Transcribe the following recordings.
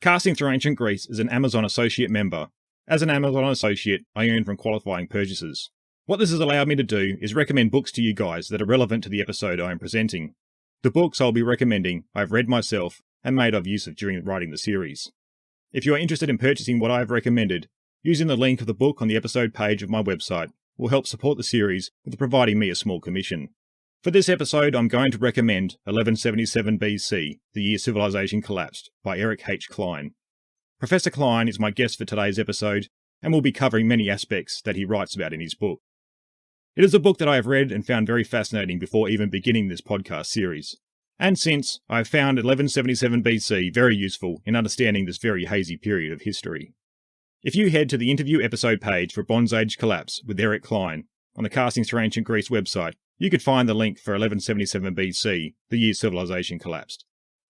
Casting Through Ancient Greece is an Amazon Associate member. As an Amazon Associate, I earn from qualifying purchases. What this has allowed me to do is recommend books to you guys that are relevant to the episode I am presenting. The books I'll be recommending I've read myself and made of use of during writing the series. If you are interested in purchasing what I have recommended, using the link of the book on the episode page of my website will help support the series with providing me a small commission. For this episode, I'm going to recommend 1177 BC, The Year Civilization Collapsed, by Eric H. Cline. Professor Cline is my guest for today's episode, and will be covering many aspects that he writes about in his book. It is a book that I have read and found very fascinating before even beginning this podcast series. And since, I have found 1177 BC very useful in understanding this very hazy period of history. If you head to the interview episode page for Bronze Age Collapse with Eric Cline on the Casting Through Ancient Greece website, you could find the link for 1177 BC, The Year Civilization Collapsed.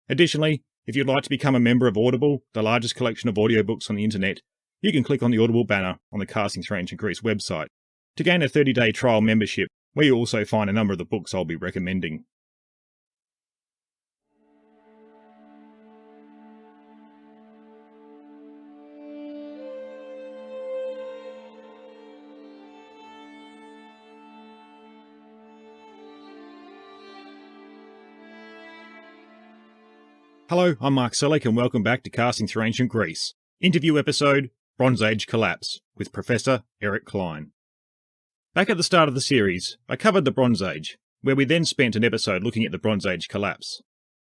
Additionally, if you'd like to become a member of Audible, the largest collection of audiobooks on the internet, you can click on the Audible banner on the Casting Through Ancient Greece website to gain a 30-day trial membership where you'll also find a number of the books I'll be recommending. Hello, I'm Mark Selleck and welcome back to Casting Through Ancient Greece. Interview episode, Bronze Age Collapse, with Professor Eric Cline. Back at the start of the series, I covered the Bronze Age, where we then spent an episode looking at the Bronze Age collapse.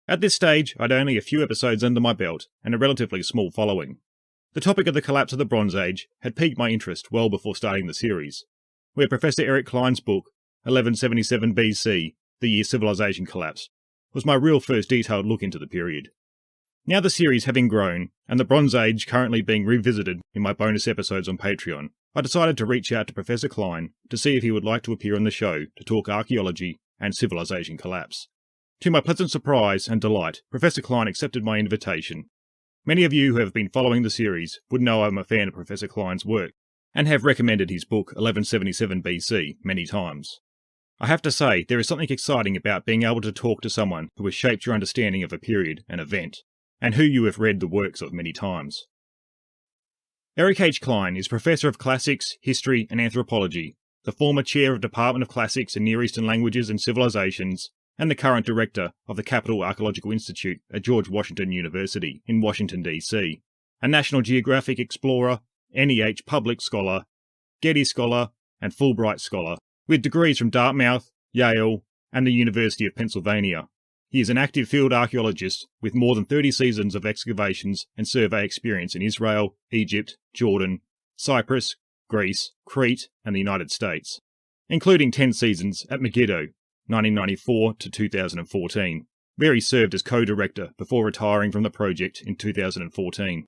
At this stage, I'd only a few episodes under my belt and a relatively small following. The topic of the collapse of the Bronze Age had piqued my interest well before starting the series, where Professor Eric Cline's book, 1177 BC, The Year Civilization Collapsed, was my real first detailed look into the period. Now the series having grown, and the Bronze Age currently being revisited in my bonus episodes on Patreon, I decided to reach out to Professor Cline to see if he would like to appear on the show to talk archaeology and civilization collapse. To my pleasant surprise and delight, Professor Cline accepted my invitation. Many of you who have been following the series would know I'm a fan of Professor Cline's work, and have recommended his book 1177 BC many times. I have to say, there is something exciting about being able to talk to someone who has shaped your understanding of a period and event, and who you have read the works of many times. Eric H. Cline is Professor of Classics, History and Anthropology, the former Chair of Department of Classics and Near Eastern Languages and Civilisations, and the current Director of the Capitol Archaeological Institute at George Washington University in Washington, D.C., a National Geographic Explorer, NEH Public Scholar, Getty Scholar and Fulbright Scholar, with degrees from Dartmouth, Yale, and the University of Pennsylvania. He is an active field archaeologist with more than 30 seasons of excavations and survey experience in Israel, Egypt, Jordan, Cyprus, Greece, Crete, and the United States, including 10 seasons at Megiddo, 1994 to 2014, where he served as co-director before retiring from the project in 2014,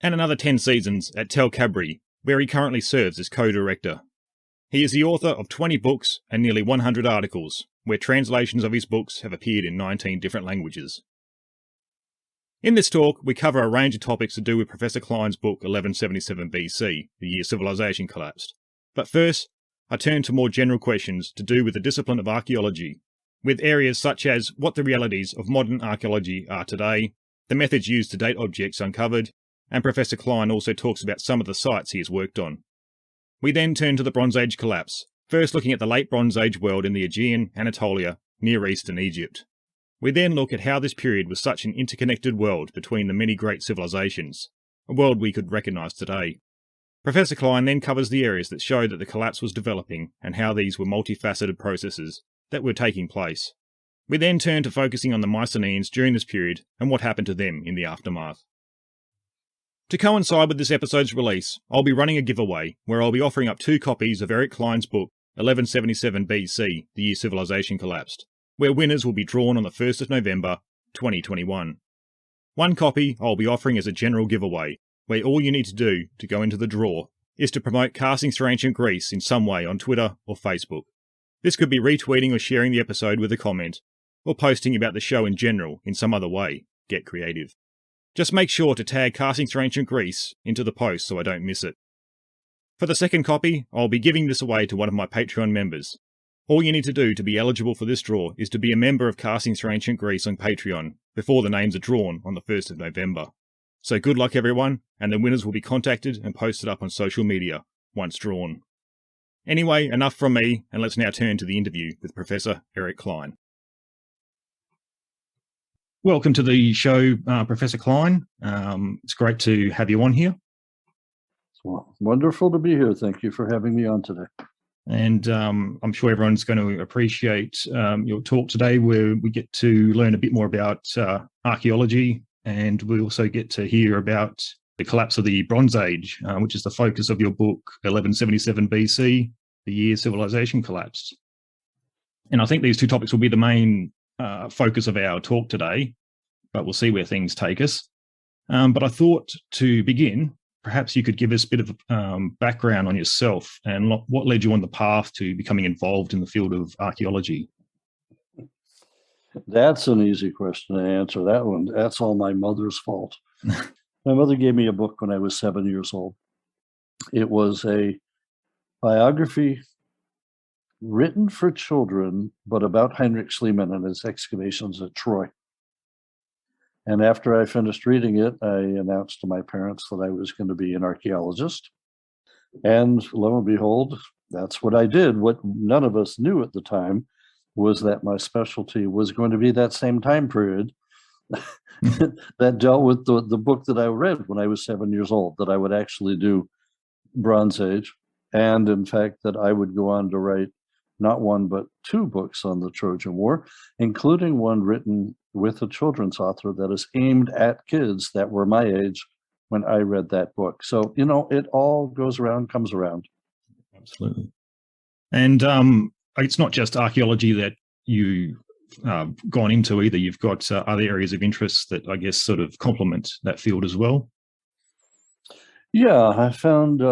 and another 10 seasons at Tel Kabri, where he currently serves as co-director. He is the author of 20 books and nearly 100 articles, where translations of his books have appeared in 19 different languages. In this talk, we cover a range of topics to do with Professor Cline's book 1177 BC, The Year Civilization Collapsed. But first, I turn to more general questions to do with the discipline of archaeology, with areas such as what the realities of modern archaeology are today, the methods used to date objects uncovered, and Professor Cline also talks about some of the sites he has worked on. We then turn to the Bronze Age collapse, first looking at the late Bronze Age world in the Aegean, Anatolia, Near East and Egypt. We then look at how this period was such an interconnected world between the many great civilisations, a world we could recognise today. Professor Cline then covers the areas that show that the collapse was developing and how these were multifaceted processes that were taking place. We then turn to focusing on the Mycenaeans during this period and what happened to them in the aftermath. To coincide with this episode's release, I'll be running a giveaway where I'll be offering up 2 copies of Eric Cline's book 1177 BC, The Year Civilization Collapsed, where winners will be drawn on the 1st of November 2021. One copy I'll be offering as a general giveaway, where all you need to do to go into the draw is to promote Casting Through Ancient Greece in some way on Twitter or Facebook. This could be retweeting or sharing the episode with a comment, or posting about the show in general in some other way. Get creative. Just make sure to tag Casting Through Ancient Greece into the post so I don't miss it. For the second copy, I'll be giving this away to one of my Patreon members. All you need to do to be eligible for this draw is to be a member of Casting Through Ancient Greece on Patreon before the names are drawn on the 1st of November. So good luck everyone, and the winners will be contacted and posted up on social media once drawn. Anyway, enough from me, and let's now turn to the interview with Professor Eric Cline. Welcome to the show, Professor Cline. It's great to have you on here. Well, wonderful to be here. Thank you for having me on today. And I'm sure everyone's going to appreciate your talk today, where we get to learn a bit more about archaeology, and we also get to hear about the collapse of the Bronze Age, which is the focus of your book, 1177 BC, the year civilization collapsed. And I think these two topics will be the main focus of our talk today, but we'll see where things take us. But I thought to begin, perhaps you could give us a bit of background on yourself and what led you on the path to becoming involved in the field of archaeology. That's an easy question to answer. That one, that's all my mother's fault. My mother gave me a book when I was 7 years old. It was a biography written for children, but about Heinrich Schliemann and his excavations at Troy. And after I finished reading it, I announced to my parents that I was going to be an archaeologist. And lo and behold, that's what I did. What none of us knew at the time was that my specialty was going to be that same time period that dealt with the book that I read when I was 7 years old, that I would actually do Bronze Age. And in fact, that I would go on to write not one, but two books on the Trojan War, including one written with a children's author that is aimed at kids that were my age when I read that book. So, it all goes around, comes around. Absolutely. And it's not just archaeology that you've gone into either. You've got other areas of interest that I guess sort of complement that field as well. Yeah, I found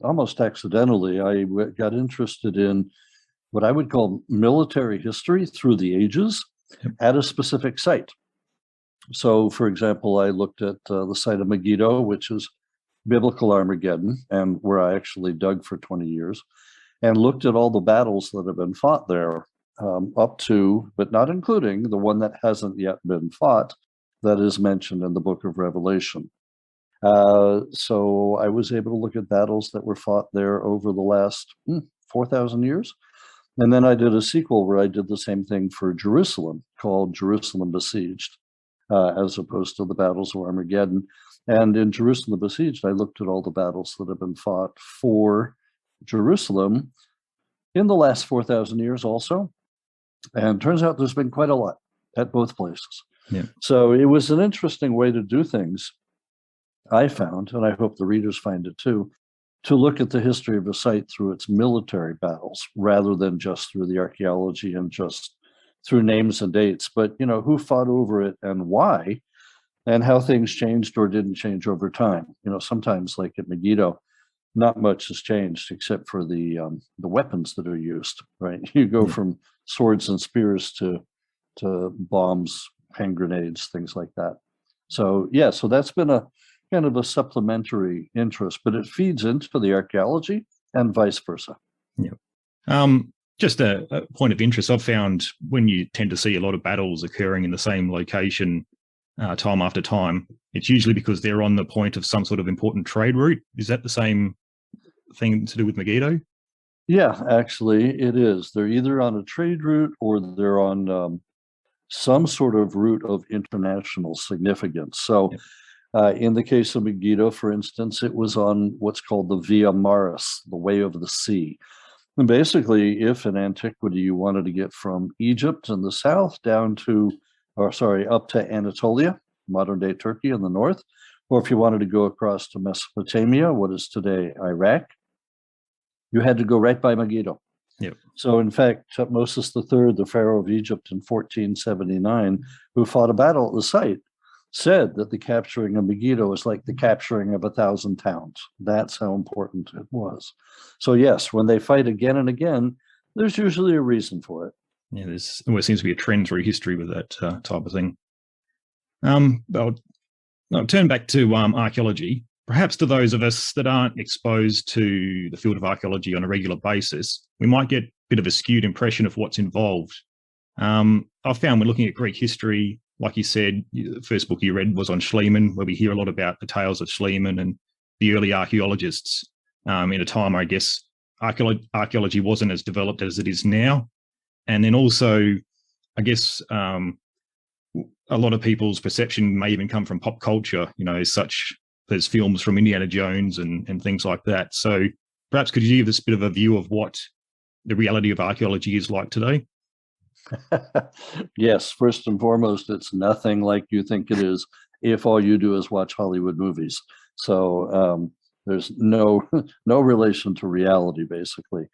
almost accidentally, I got interested in what I would call military history through the ages at a specific site. So, for example, I looked at the site of Megiddo, which is biblical Armageddon, and where I actually dug for 20 years, and looked at all the battles that have been fought there, up to, but not including, the one that hasn't yet been fought, that is mentioned in the book of Revelation. So I was able to look at battles that were fought there over the last 4,000 years. And then I did a sequel where I did the same thing for Jerusalem, called Jerusalem Besieged, as opposed to the battles of Armageddon. And in Jerusalem Besieged, I looked at all the battles that have been fought for Jerusalem in the last 4,000 years also. And turns out there's been quite a lot at both places. Yeah. So it was an interesting way to do things, I found, and I hope the readers find it too, to look at the history of a site through its military battles rather than just through the archaeology and just through names and dates, but who fought over it and why, and how things changed or didn't change over time. Sometimes, like at Megiddo, not much has changed except for the weapons that are used. Right, you go from swords and spears to bombs, hand grenades, things like that. So so that's been a kind of a supplementary interest, but it feeds into the archaeology and vice versa. Yeah. Just a point of interest, I've found when you tend to see a lot of battles occurring in the same location time after time, it's usually because they're on the point of some sort of important trade route. Is that the same thing to do with Megiddo? Yeah, actually it is. They're either on a trade route or they're on some sort of route of international significance. So in the case of Megiddo, for instance, it was on what's called the Via Maris, the way of the sea. And basically, if in antiquity you wanted to get from Egypt in the south down to, up to Anatolia, modern day Turkey in the north, or if you wanted to go across to Mesopotamia, what is today Iraq, you had to go right by Megiddo. Yep. So in fact, Tutmosis III, the pharaoh of Egypt in 1479, who fought a battle at the site, said that the capturing of Megiddo was like the capturing of 1,000 towns. That's how important it was. So yes, when they fight again and again, there's usually a reason for it. Yeah, there's always seems to be a trend through history with that type of thing. I'll turn back to archaeology. Perhaps to those of us that aren't exposed to the field of archaeology on a regular basis, we might get a bit of a skewed impression of what's involved. I've found when looking at Greek history, like you said, the first book you read was on Schliemann, where we hear a lot about the tales of Schliemann and the early archaeologists in a time, I guess, archaeology wasn't as developed as it is now. And then also, I guess, a lot of people's perception may even come from pop culture, there's films from Indiana Jones and things like that. So perhaps could you give us a bit of a view of what the reality of archaeology is like today? Yes, first and foremost, it's nothing like you think it is if all you do is watch Hollywood movies. So there's no relation to reality, basically.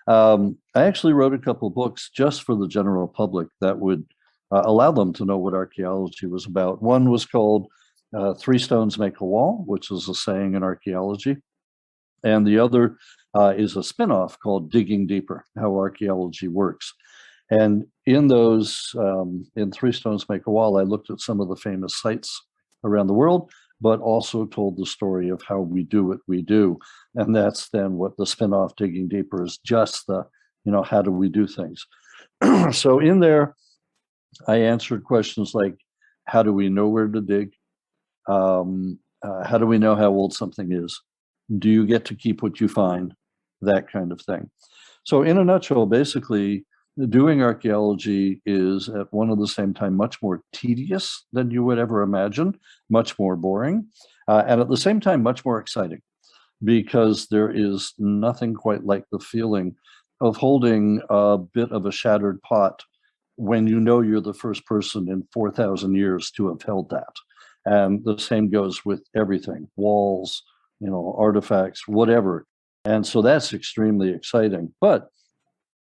I actually wrote a couple books just for the general public that would allow them to know what archaeology was about. One was called Three Stones Make a Wall, which is a saying in archaeology. And the other is a spin-off called Digging Deeper, How Archaeology Works. And in those, in Three Stones Make a Wall, I looked at some of the famous sites around the world, but also told the story of how we do what we do. And that's then what the spin-off Digging Deeper is, just the, how do we do things? So in there, I answered questions like, how do we know where to dig? How do we know how old something is? Do you get to keep what you find? That kind of thing. So in a nutshell, basically, doing archaeology is at one and the same time much more tedious than you would ever imagine, much more boring, and at the same time much more exciting, because there is nothing quite like the feeling of holding a bit of a shattered pot when you know you're the first person in 4,000 years to have held that. And the same goes with everything, walls, artifacts, whatever. And so that's extremely exciting. But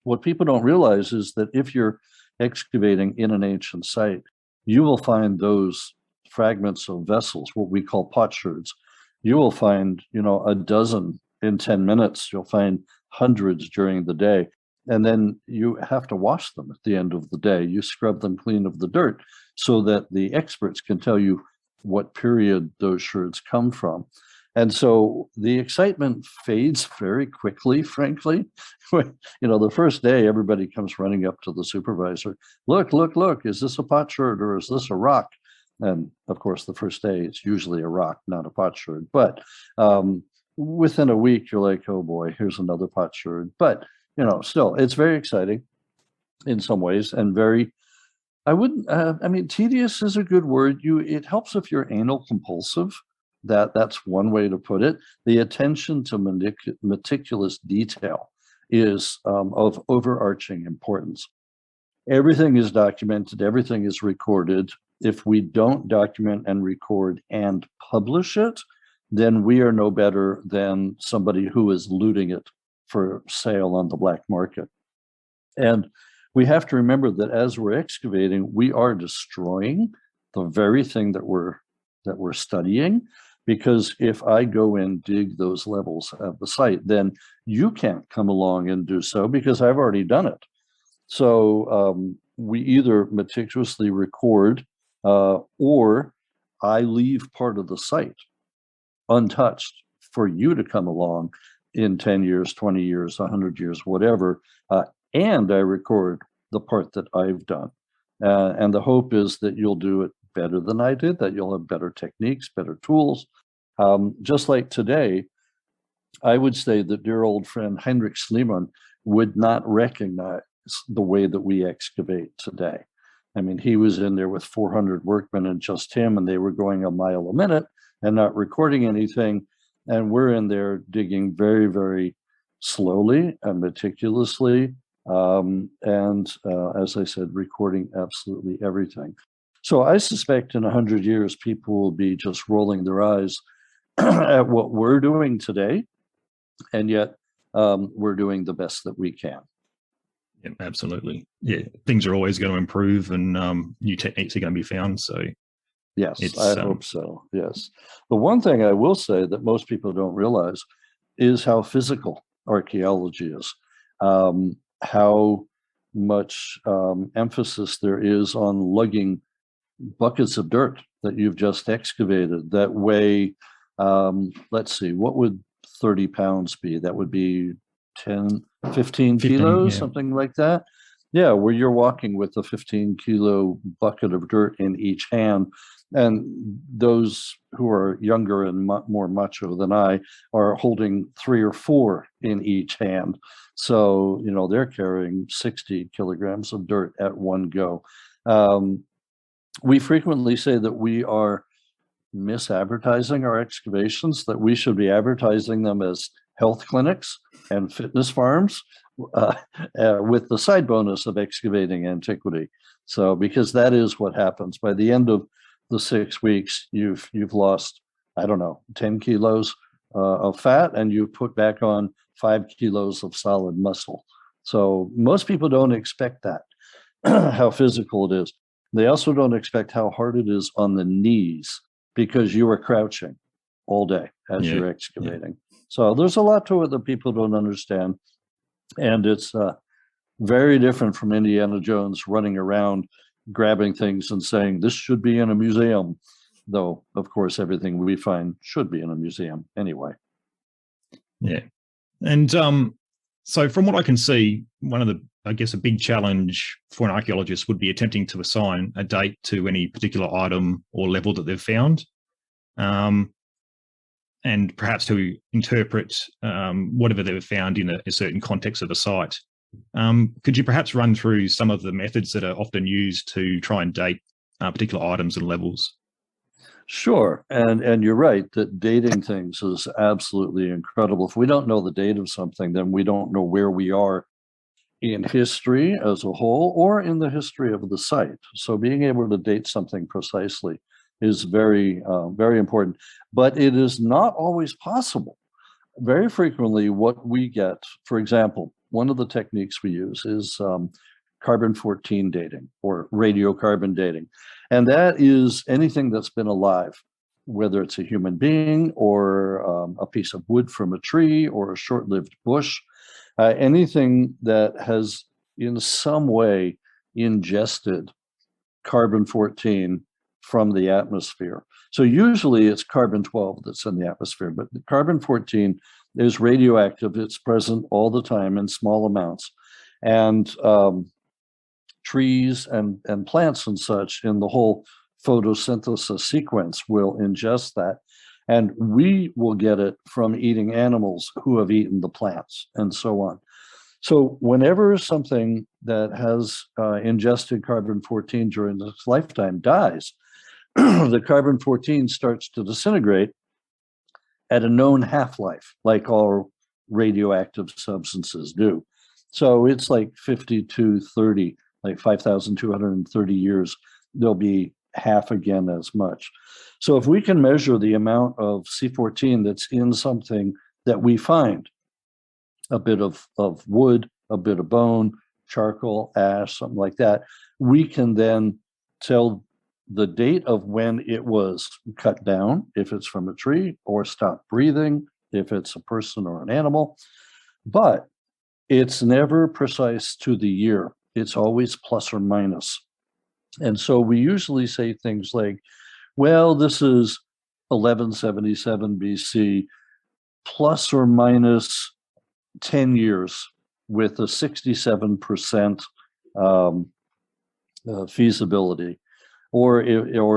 what people don't realize is that if you're excavating in an ancient site, you will find those fragments of vessels, what we call potsherds. You will find, a dozen in 10 minutes. You'll find hundreds during the day. And then you have to wash them at the end of the day. You scrub them clean of the dirt so that the experts can tell you what period those sherds come from. And so the excitement fades very quickly, frankly. The first day, everybody comes running up to the supervisor. Look, is this a potsherd or is this a rock? And of course, the first day, it's usually a rock, not a potsherd. But within a week, you're like, oh boy, here's another potsherd. But still, it's very exciting in some ways and very, tedious is a good word. It helps if you're anal compulsive. That's one way to put it. The attention to meticulous detail is of overarching importance. Everything is documented, everything is recorded. If we don't document and record and publish it, then we are no better than somebody who is looting it for sale on the black market. And we have to remember that as we're excavating, we are destroying the very thing that we're studying. Because if I go and dig those levels at the site, then you can't come along and do so because I've already done it. So we either meticulously record or I leave part of the site untouched for you to come along in 10 years, 20 years, 100 years, whatever, and I record the part that I've done. And the hope is that you'll do it better than I did, that you'll have better techniques, better tools. Just like today, I would say that dear old friend Heinrich Schliemann would not recognize the way that we excavate today. I mean, he was in there with 400 workmen and just him, and they were going a mile a minute and not recording anything. And we're in there digging very, very slowly and meticulously. As I said, recording absolutely everything. So I suspect in 100 years, people will be just rolling their eyes at what we're doing today. And yet we're doing the best that we can. Yeah, absolutely. Yeah, things are always going to improve and new techniques are going to be found. So yes, I hope so. Yes. The one thing I will say that most people don't realize is how physical archaeology is, how much emphasis there is on lugging buckets of dirt that you've just excavated that weigh, let's see, what would 30 pounds be? That would be 10, 15 kilos, yeah. Something like that. Yeah, where you're walking with a 15-kilo bucket of dirt in each hand. And those who are younger and more macho than I are holding 3 or 4 in each hand. So, they're carrying 60 kilograms of dirt at one go. We frequently say that we are misadvertising our excavations, that we should be advertising them as health clinics and fitness farms, with the side bonus of excavating antiquity. So, because that is what happens by the end of the 6 weeks, you've lost, I don't know, 10 kilos of fat, and you've put back on 5 kilos of solid muscle. So most people don't expect that, how physical it is. They also don't expect how hard it is on the knees, because you are crouching all day as you're excavating. So there's a lot to it that people don't understand. And it's very different from Indiana Jones running around grabbing things and saying, this should be in a museum. Though, of course, everything we find should be in a museum anyway. Yeah. And so from what I can see, one of the, I guess, a big challenge for an archaeologist would be attempting to assign a date to any particular item or level that they've found, and perhaps to interpret whatever they've found in a certain context of a site. Could you perhaps run through some of the methods that are often used to try and date particular items and levels? Sure. And you're right that dating things is absolutely incredible. If we don't know the date of something, then we don't know where we are in history as a whole or in the history of the site. So being able to date something precisely is very, very important. But it is not always possible. Very frequently, what we get, for example, one of the techniques we use is carbon-14 dating or radiocarbon dating. And that is anything that's been alive, whether it's a human being or a piece of wood from a tree or a short-lived bush, anything that has in some way ingested carbon-14 from the atmosphere. So usually it's carbon-12 that's in the atmosphere, but the carbon-14 is radioactive. It's present all the time in small amounts. And trees and plants and such in the whole photosynthesis sequence will ingest that. And we will get it from eating animals who have eaten the plants and so on. So whenever something that has ingested carbon-14 during its lifetime dies, the carbon-14 starts to disintegrate at a known half-life, like all radioactive substances do. So it's like 50 to 30, like 5,230 years, there'll be half again as much. So if we can measure the amount of C14 that's in something that we find, a bit of wood, a bit of bone, charcoal, ash, something like that, we can then tell the date of when it was cut down, if it's from a tree, or stopped breathing, if it's a person or an animal. But it's never precise to the year. It's always plus or minus. And so we usually say things like, well, this is 1177 BC, plus or minus 10 years with a 67% feasibility, or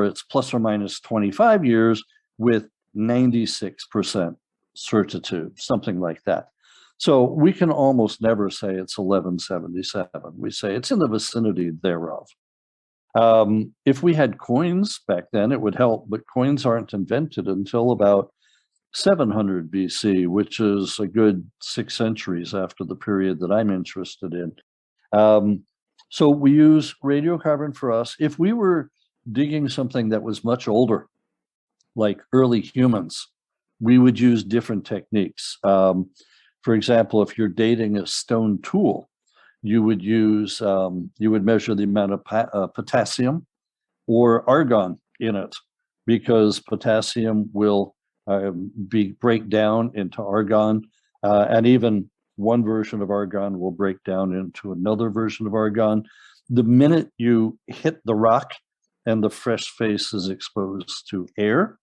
it's plus or minus 25 years with 96% certitude, something like that. So we can almost never say it's 1177. We say it's in the vicinity thereof. If we had coins back then, it would help, but coins aren't invented until about 700 BC, which is a good 6 centuries after the period that I'm interested in. So we use radiocarbon for us. If we were digging something that was much older, like early humans, we would use different techniques. For example, if you're dating a stone tool, you would use, you would measure the amount of potassium or argon in it, because potassium will break down into argon, and even one version of argon will break down into another version of argon. The minute you hit the rock and the fresh face is exposed to air,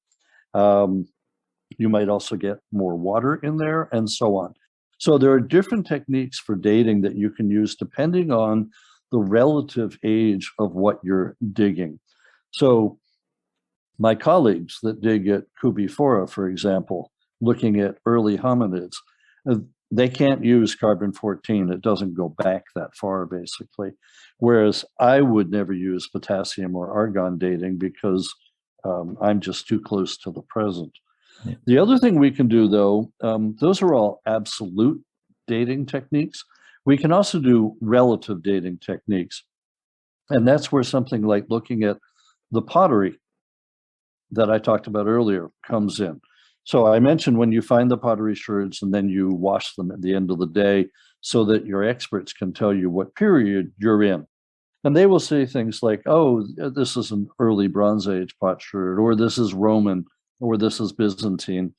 you might also get more water in there, and so on. So there are different techniques for dating that you can use depending on the relative age of what you're digging. So my colleagues that dig at Kubifora, for example, looking at early hominids, they can't use carbon-14. It doesn't go back that far, basically. Whereas I would never use potassium or argon dating because I'm just too close to the present. Yeah. The other thing we can do, though, those are all absolute dating techniques. We can also do relative dating techniques. And that's where something like looking at the pottery that I talked about earlier comes in. So I mentioned when you find the pottery sherds and then you wash them at the end of the day so that your experts can tell you what period you're in. And they will say things like, oh, this is an early Bronze Age potsherd, or this is Roman, or this is Byzantine.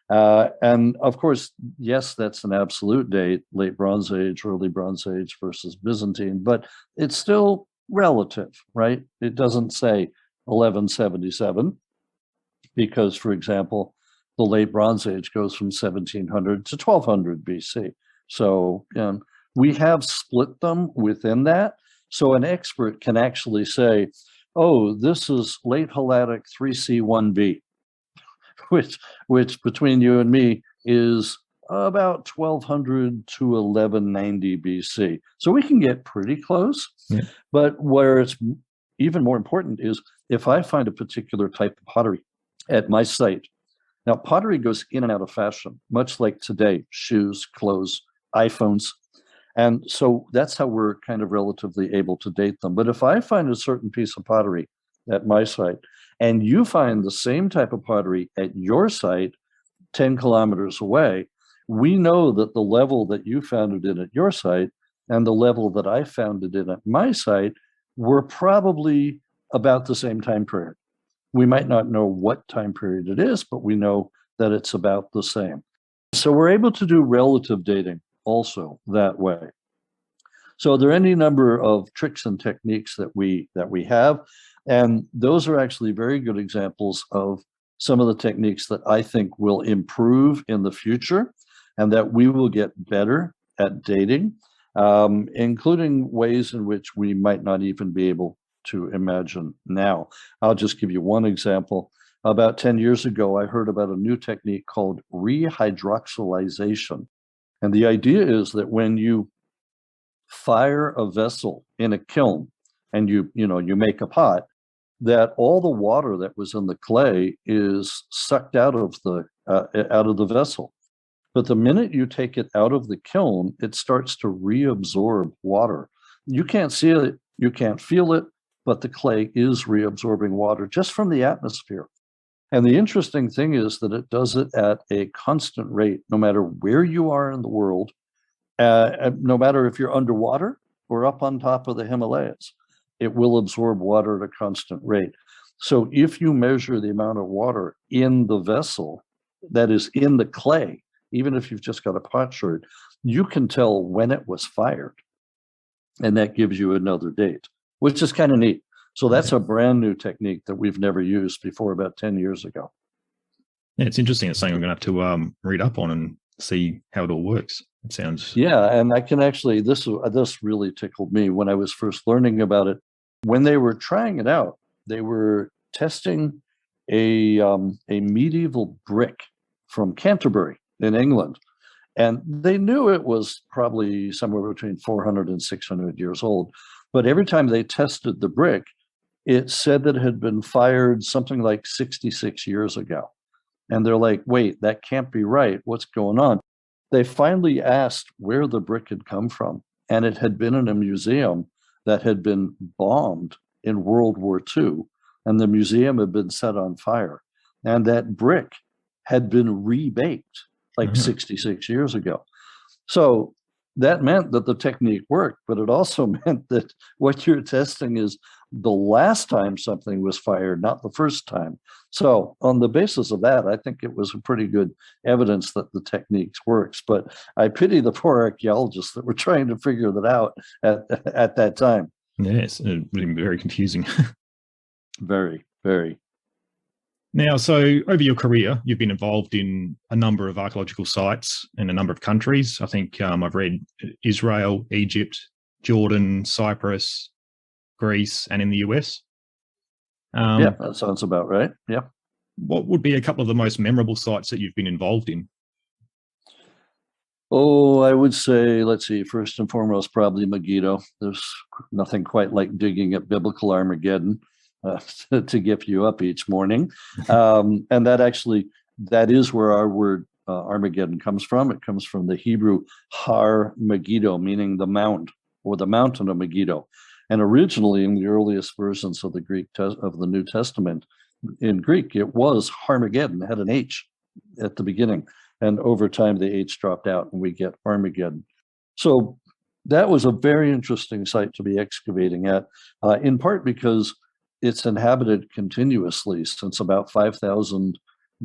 And of course, yes, that's an absolute date, late Bronze Age, early Bronze Age versus Byzantine, but it's still relative, right? It doesn't say 1177 because, for example, the late Bronze Age goes from 1700 to 1200 BC. So we have split them within that. So an expert can actually say, oh, this is late Helladic 3C1B, which between you and me is about 1200 to 1190 BC. So we can get pretty close. Yeah. But where it's even more important is if I find a particular type of pottery at my site. Now, pottery goes in and out of fashion, much like today, shoes, clothes, iPhones. And so that's how we're kind of relatively able to date them. But if I find a certain piece of pottery at my site, and you find the same type of pottery at your site 10 kilometers away, we know that the level that you found it in at your site and the level that I found it in at my site were probably about the same time period. We might not know what time period it is, but we know that it's about the same. So we're able to do relative dating also that way. So there are any number of tricks and techniques that we have, and those are actually very good examples of some of the techniques that I think will improve in the future and that we will get better at dating, including ways in which we might not even be able to imagine now. I'll just give you one example. About 10 years ago, I heard about a new technique called Re-Hydroxylization. And the idea is that when you fire a vessel in a kiln and you make a pot, that all the water that was in the clay is sucked out of the vessel. But the minute you take it out of the kiln, it starts to reabsorb water. You can't see it, you can't feel it, but the clay is reabsorbing water just from the atmosphere. And the interesting thing is that it does it at a constant rate, no matter where you are in the world, no matter if you're underwater or up on top of the Himalayas, it will absorb water at a constant rate. So if you measure the amount of water in the vessel that is in the clay, even if you've just got a potsherd, you can tell when it was fired. And that gives you another date, which is kind of neat. So that's a brand new technique that we've never used before about 10 years ago. Yeah, it's interesting. It's something I'm going to have to read up on and see how it all works. It sounds... Yeah, and I can actually, this really tickled me when I was first learning about it. When they were trying it out, they were testing a medieval brick from Canterbury in England. And they knew it was probably somewhere between 400 and 600 years old. But every time they tested the brick, it said that it had been fired something like 66 years ago. And they're like, wait, that can't be right. What's going on? They finally asked where the brick had come from. And it had been in a museum that had been bombed in World War II. And the museum had been set on fire. And that brick had been rebaked like 66 years ago. So that meant that the technique worked, but it also meant that what you're testing is the last time something was fired, not the first time. So on the basis of that, I think it was a pretty good evidence that the techniques works. But I pity the poor archaeologists that were trying to figure that out at that time. Yes, it would be very confusing. Very, very. Now, so over your career, you've been involved in a number of archaeological sites in a number of countries. I think I've read Israel, Egypt, Jordan, Cyprus, Greece, and in the US. Yeah, that sounds about right. Yeah. What would be a couple of the most memorable sites that you've been involved in? Oh, I would say, let's see, first and foremost, probably Megiddo. There's nothing quite like digging at biblical Armageddon to get you up each morning. And that is where our word Armageddon comes from. It comes from the Hebrew Har Megiddo, meaning the mount or the mountain of Megiddo. And originally, in the earliest versions of the of the New Testament, in Greek, it was Harmageddon. It had an H at the beginning. And over time, the H dropped out and we get Armageddon. So that was a very interesting site to be excavating at, in part because it's inhabited continuously since about 5000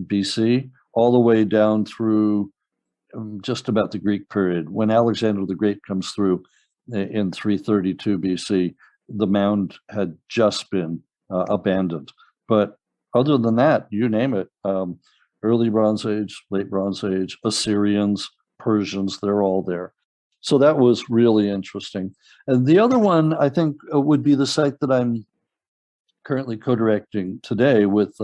BC, all the way down through just about the Greek period. When Alexander the Great comes through in 332 BC, the mound had just been abandoned. But other than that, you name it, early Bronze Age, late Bronze Age, Assyrians, Persians, they're all there. So that was really interesting. And the other one, I think, would be the site that I'm currently co-directing today with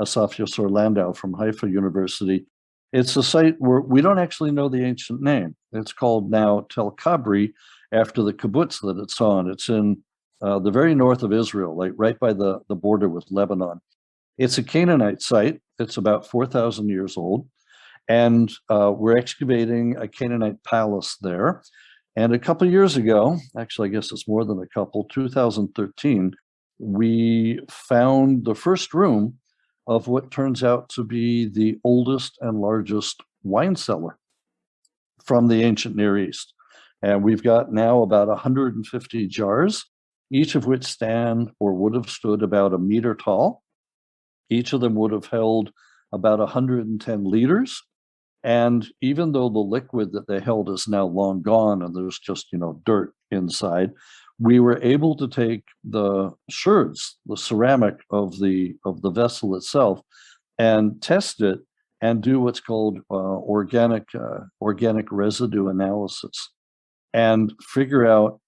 Asaf Yosor Landau from Haifa University. It's a site where we don't actually know the ancient name. It's called now Tel Kabri, after the kibbutz that it's on. It's in the very north of Israel, like right by the border with Lebanon. It's a Canaanite site. It's about 4,000 years old. And we're excavating a Canaanite palace there. And a couple of years ago, actually, I guess it's more than a couple, 2013, we found the first room of what turns out to be the oldest and largest wine cellar from the ancient Near East. And we've got now about 150 jars, each of which stand or would have stood about a meter tall. Each of them would have held about 110 liters. And even though the liquid that they held is now long gone and there's just, dirt inside, we were able to take the sherds, the ceramic of the vessel itself, and test it and do what's called organic residue analysis and figure out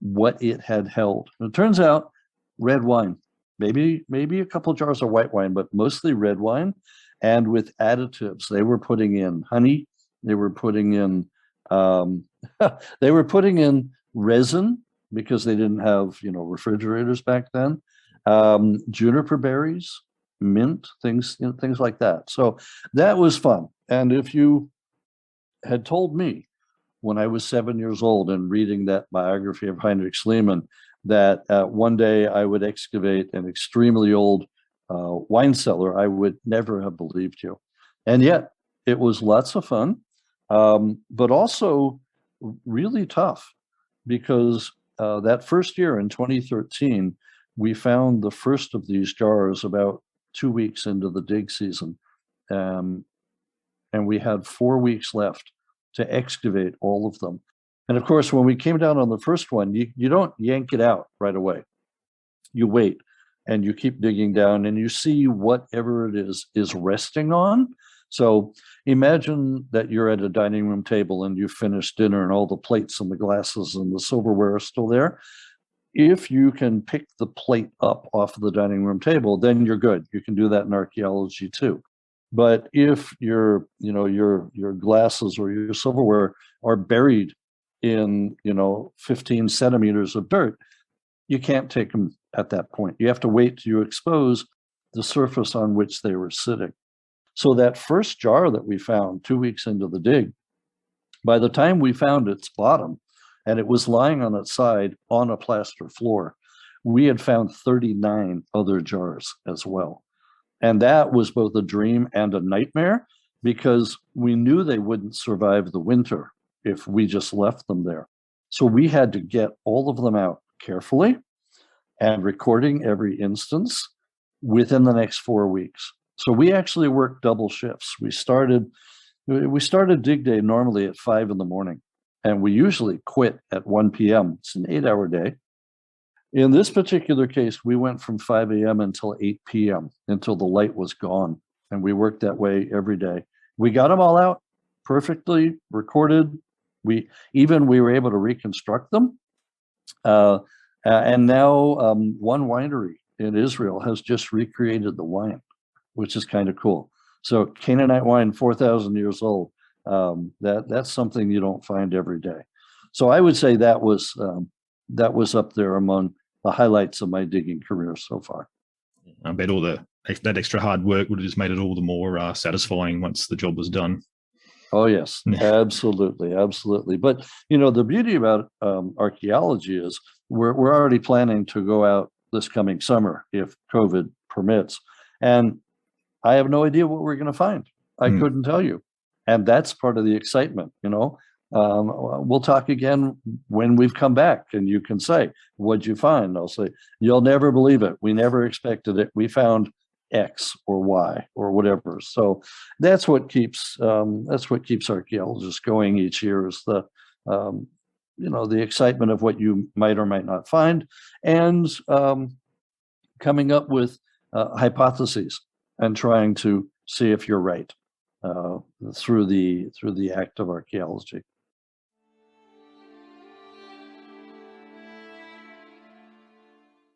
what it had held. And it turns out red wine, maybe a couple jars of white wine, but mostly red wine. And with additives, they were putting in honey, they were putting in resin because they didn't have refrigerators back then, juniper berries, mint, things like that. So that was fun. And if you had told me when I was 7 years old and reading that biography of Heinrich Schliemann that one day I would excavate an extremely old wine cellar, I would never have believed you. And yet it was lots of fun, but also really tough because that first year in 2013, we found the first of these jars about 2 weeks into the dig season. And we had 4 weeks left to excavate all of them. And of course, when we came down on the first one, you don't yank it out right away. You wait and you keep digging down and you see whatever it is resting on. So imagine that you're at a dining room table and you've finished dinner and all the plates and the glasses and the silverware are still there. If you can pick the plate up off of the dining room table, then you're good. You can do that in archaeology too. But if your glasses or your silverware are buried in 15 centimeters of dirt, you can't take them at that point. You have to wait till you expose the surface on which they were sitting. So that first jar that we found 2 weeks into the dig, by the time we found its bottom and it was lying on its side on a plaster floor, we had found 39 other jars as well. And that was both a dream and a nightmare because we knew they wouldn't survive the winter if we just left them there. So we had to get all of them out carefully and recording every instance within the next 4 weeks. So we actually worked double shifts. We started dig day normally at 5 a.m, and we usually quit at 1 p.m. It's an 8-hour day. In this particular case, we went from 5 a.m. until 8 p.m. until the light was gone. And we worked that way every day. We got them all out perfectly recorded. We were able to reconstruct them And now one winery in Israel has just recreated the wine, which is kind of cool. So Canaanite wine, 4,000 years old. That's something you don't find every day. So I would say that was up there among the highlights of my digging career so far. I bet all that extra hard work would have just made it all the more satisfying once the job was done. Oh, yes, absolutely, absolutely. But, the beauty about archaeology is we're already planning to go out this coming summer if COVID permits. And I have no idea what we're going to find. I couldn't tell you. And that's part of the excitement, We'll talk again when we've come back and you can say, what'd you find? I'll say, you'll never believe it. We never expected it. We found X or Y or whatever. So that's what keeps archaeologists going each year is the excitement of what you might or might not find, and coming up with hypotheses and trying to see if you're right through the act of archaeology.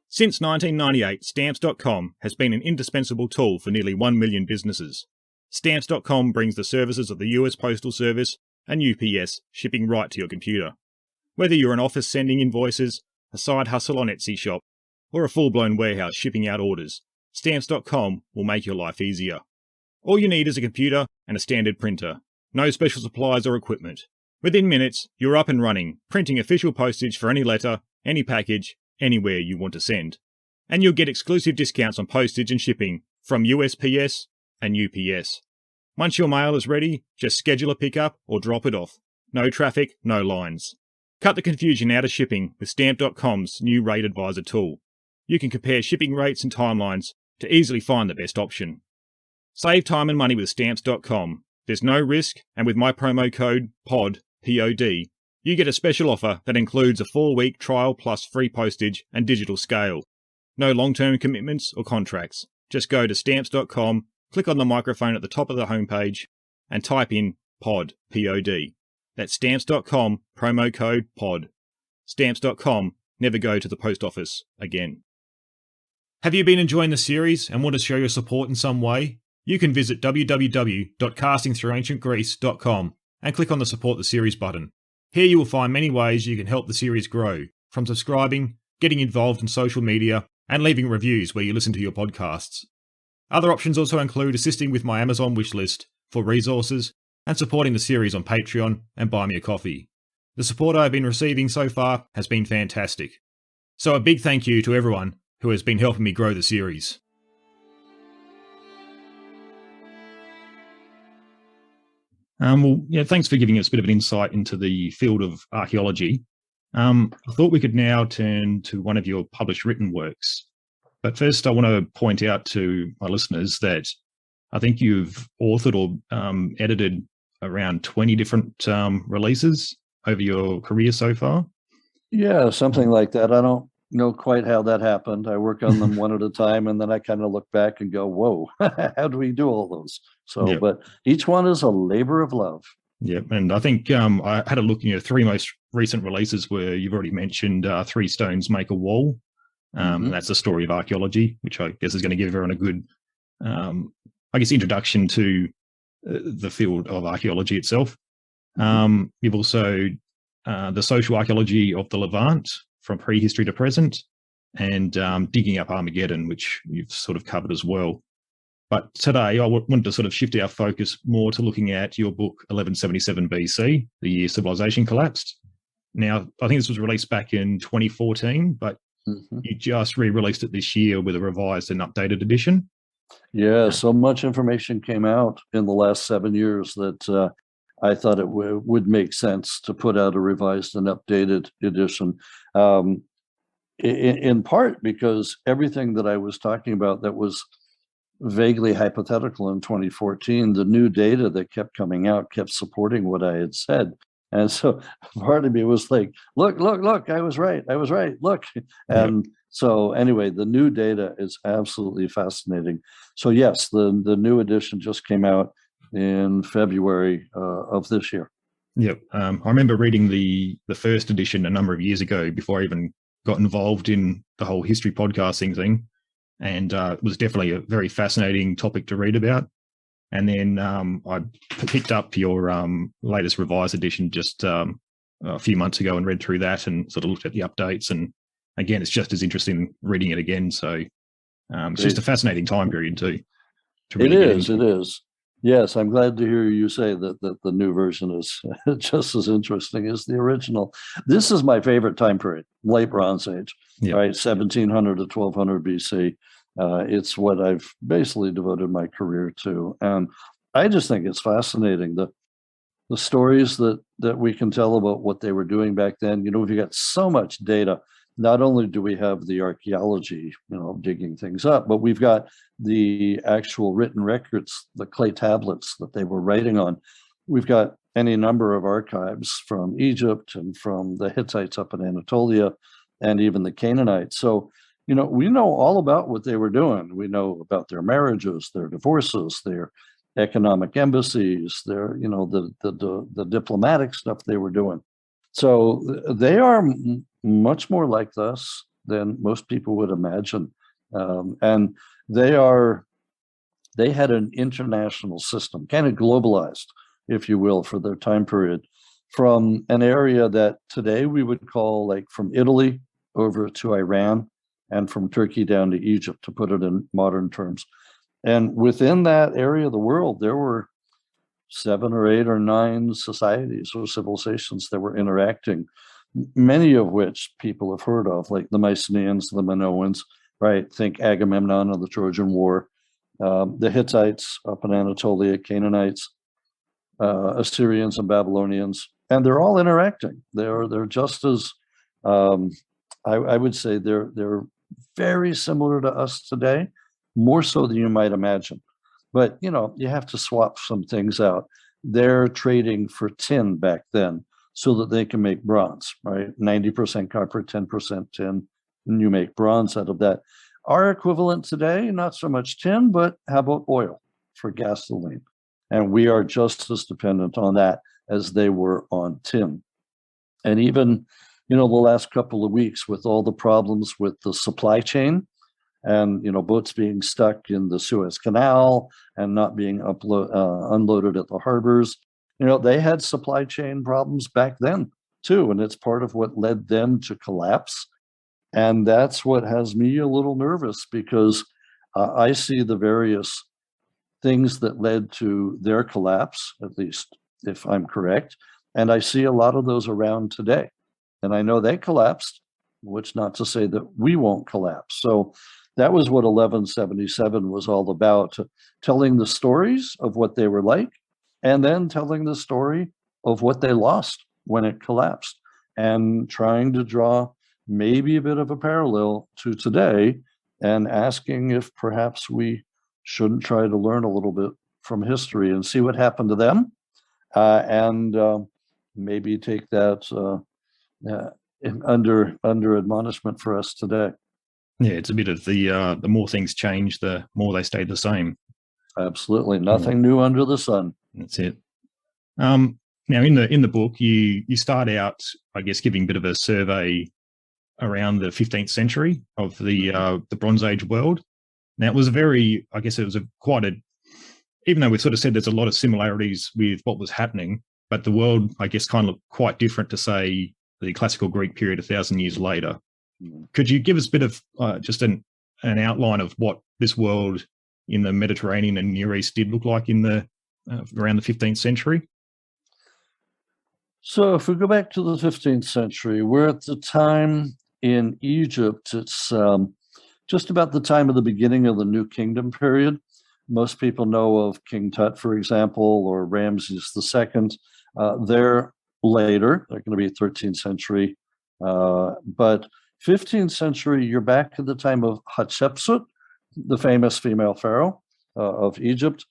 Since 1998, Stamps.com has been an indispensable tool for nearly 1 million businesses. Stamps.com brings the services of the US Postal Service and UPS shipping right to your computer. Whether you're an office sending invoices, a side hustle on Etsy shop, or a full-blown warehouse shipping out orders, Stamps.com will make your life easier. All you need is a computer and a standard printer. No special supplies or equipment. Within minutes, you're up and running, printing official postage for any letter, any package, anywhere you want to send. And you'll get exclusive discounts on postage and shipping from USPS and UPS. Once your mail is ready, just schedule a pickup or drop it off. No traffic, no lines. Cut the confusion out of shipping with Stamp.com's new Rate Advisor tool. You can compare shipping rates and timelines to easily find the best option. Save time and money with Stamps.com. There's no risk, and with my promo code POD, P-O-D, you get a special offer that includes a 4-week trial plus free postage and digital scale. No long-term commitments or contracts. Just go to Stamps.com, click on the microphone at the top of the homepage, and type in POD, P-O-D. That's Stamps.com, promo code POD. Stamps.com, never go to the post office again. Have you been enjoying the series and want to show your support in some way? You can visit www.castingthroughancientgreece.com and click on the Support the Series button. Here you will find many ways you can help the series grow, from subscribing, getting involved in social media, and leaving reviews where you listen to your podcasts. Other options also include assisting with my Amazon wishlist for resources and supporting the series on Patreon and Buy Me a Coffee. The support I have been receiving so far has been fantastic. So a big thank you to everyone who has been helping me grow the series. Thanks for giving us a bit of an insight into the field of archaeology. I thought we could now turn to one of your published written works. But first, I want to point out to my listeners that I think you've authored or edited around 20 different releases over your career so far. Yeah, something like that. I don't know quite how that happened. I work on them one at a time, and then I kind of look back and go, whoa, how do we do all those? So, Yep. But each one is a labor of love. Yeah, and I think I had a look, 3 most recent releases where you've already mentioned Three Stones Make a Wall. And that's the story of archaeology, which I guess is going to give everyone a good, introduction to the field of archaeology itself. You've also the social archaeology of the Levant from prehistory to present, and digging up Armageddon, which you've sort of covered as well. But today I wanted to sort of shift our focus more to looking at your book, 1177 BC, the year civilization collapsed. Now, I think this was released back in 2014, but you just re-released it this year with a revised and updated edition. Yeah, so much information came out in the last 7 years that I thought it would make sense to put out a revised and updated edition. In part because everything that I was talking about that was vaguely hypothetical in 2014, the new data that kept coming out kept supporting what I had said. And so part of me was like, look, I was right, look. And so anyway, the new data is absolutely fascinating. So yes, the new edition just came out in February of this year. Yep. I remember reading the first edition a number of years ago before I even got involved in the whole history podcasting thing, and it was definitely a very fascinating topic to read about. And then I picked up your latest revised edition just a few months ago and read through that and sort of looked at the updates. And again, it's just as interesting reading it again. So it's just a fascinating time period too. To really get into. It is. Yes, I'm glad to hear you say that the new version is just as interesting as the original. This is my favorite time period, late Bronze Age, right? 1700 to 1200 BC. It's what I've basically devoted my career to. And I just think it's fascinating, the stories that we can tell about what they were doing back then. We've got so much data. Not only do we have the archaeology, digging things up, but we've got the actual written records, the clay tablets that they were writing on. We've got any number of archives from Egypt and from the Hittites up in Anatolia and even the Canaanites. So, we know all about what they were doing. We know about their marriages, their divorces, their economic embassies, their, the diplomatic stuff they were doing. So they are much more like us than most people would imagine. And they had an international system, kind of globalized, if you will, for their time period, from an area that today we would call like from Italy over to Iran and from Turkey down to Egypt, to put it in modern terms. And within that area of the world, there were 7 or 8 or 9 societies or civilizations that were interacting, many of which people have heard of, like the Mycenaeans, the Minoans, right? Think Agamemnon of the Trojan War, the Hittites up in Anatolia, Canaanites, Assyrians and Babylonians, and they're all interacting. They're just as, I would say they're very similar to us today, more so than you might imagine. But, you have to swap some things out. They're trading for tin back then so that they can make bronze, right? 90% copper, 10% tin, and you make bronze out of that. Our equivalent today, not so much tin, but how about oil for gasoline? And we are just as dependent on that as they were on tin. And even, the last couple of weeks with all the problems with the supply chain, and boats being stuck in the Suez Canal and not being unloaded at the harbors. They had supply chain problems back then too, and it's part of what led them to collapse. And that's what has me a little nervous, because I see the various things that led to their collapse, at least if I'm correct, and I see a lot of those around today. And I know they collapsed, which not to say that we won't collapse. So that was what 1177 was all about, telling the stories of what they were like, and then telling the story of what they lost when it collapsed, and trying to draw maybe a bit of a parallel to today, and asking if perhaps we shouldn't try to learn a little bit from history and see what happened to them, and maybe take that under admonishment for us today. Yeah, it's a bit of the more things change, the more they stay the same. Absolutely, nothing new under the sun. That's it. Now, in the book, you start out, I guess, giving a bit of a survey around the 15th century of the Bronze Age world. Now, it was even though we sort of said there's a lot of similarities with what was happening, but the world, I guess, kind of looked quite different to, say, the classical Greek period 1,000 years later. Could you give us a bit of just an outline of what this world in the Mediterranean and Near East did look like in the around the 15th century? So if we go back to the 15th century, we're at the time in Egypt. It's just about the time of the beginning of the New Kingdom period. Most people know of King Tut, for example, or Ramses II. They're later. They're going to be 13th century. But 15th century, you're back to the time of Hatshepsut, the famous female pharaoh of Egypt,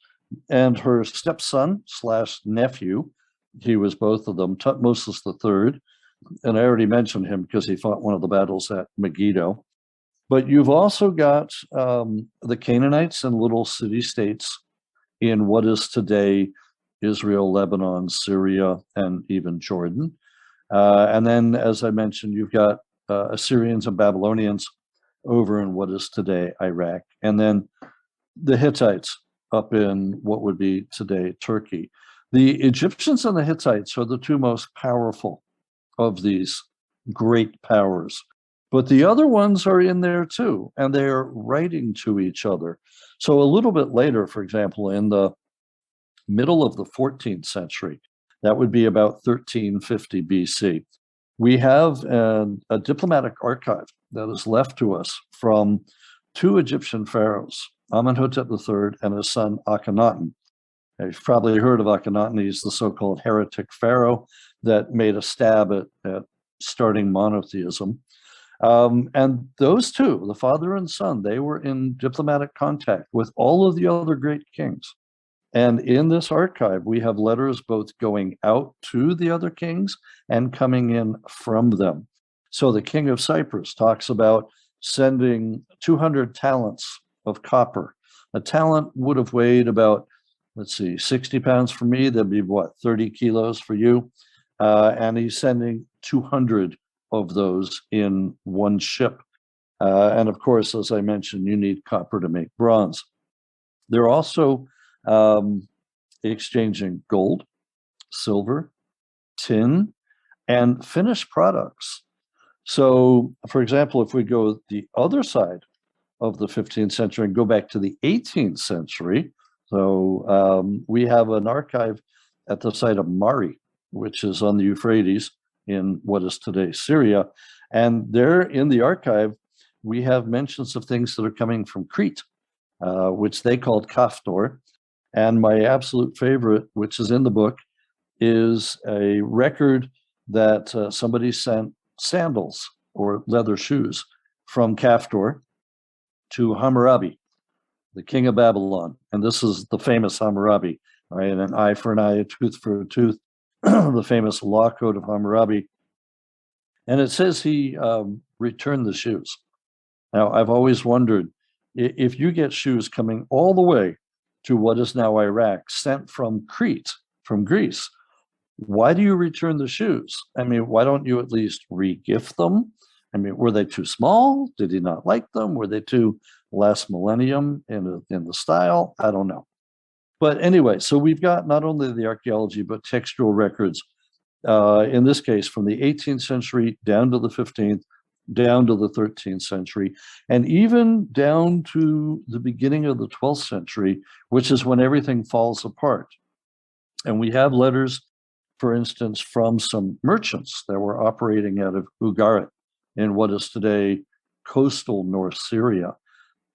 and her stepson / nephew. He was both of them, Tutmosis III. And I already mentioned him because he fought one of the battles at Megiddo. But you've also got the Canaanites and little city-states in what is today Israel, Lebanon, Syria, and even Jordan. And then, as I mentioned, you've got Assyrians and Babylonians over in what is today Iraq. And then the Hittites up in what would be today Turkey. The Egyptians and the Hittites are the two most powerful of these great powers. But the other ones are in there too, and they're writing to each other. So a little bit later, for example, in the middle of the 14th century, that would be about 1350 BC, we have a diplomatic archive that is left to us from two Egyptian pharaohs, Amenhotep III and his son Akhenaten. You've probably heard of Akhenaten. He's the so-called heretic pharaoh that made a stab at starting monotheism. And those two, the father and son, they were in diplomatic contact with all of the other great kings. And in this archive, we have letters both going out to the other kings and coming in from them. So the king of Cyprus talks about sending 200 talents of copper. A talent would have weighed about, 60 pounds for me. That'd be what, 30 kilos for you? And he's sending 200 of those in one ship. And of course, as I mentioned, you need copper to make bronze. They're also exchanging gold, silver, tin, and finished products. So, for example, if we go the other side of the 15th century and go back to the 18th century, so we have an archive at the site of Mari, which is on the Euphrates in what is today Syria. And there in the archive, we have mentions of things that are coming from Crete, which they called Kaftor. And my absolute favorite, which is in the book, is a record that somebody sent sandals or leather shoes from Kaftor to Hammurabi, the king of Babylon. And this is the famous Hammurabi, right? An eye for an eye, a tooth for a tooth, the famous law code of Hammurabi. And it says he returned the shoes. Now, I've always wondered, if you get shoes coming all the way to what is now Iraq, sent from Crete, from Greece, why do you return the shoes? I mean, why don't you at least re-gift them? I mean, were they too small? Did he not like them? Were they too last millennium in the style? I don't know. But anyway, so we've got not only the archaeology, but textual records, in this case, from the 18th century down to the 15th, down to the 13th century, and even down to the beginning of the 12th century, which is when everything falls apart. And we have letters, for instance, from some merchants that were operating out of Ugarit in what is today coastal North Syria.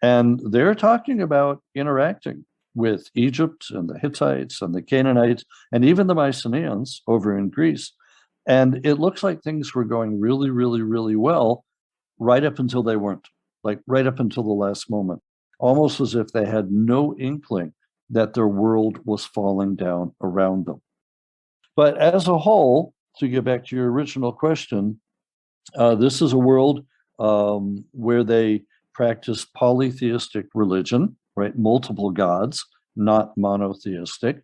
And they're talking about interacting with Egypt and the Hittites and the Canaanites and even the Mycenaeans over in Greece. And it looks like things were going really, really, really well right up until they weren't, like right up until the last moment, almost as if they had no inkling that their world was falling down around them. But as a whole, to get back to your original question, this is a world where they practice polytheistic religion, right? Multiple gods, not monotheistic.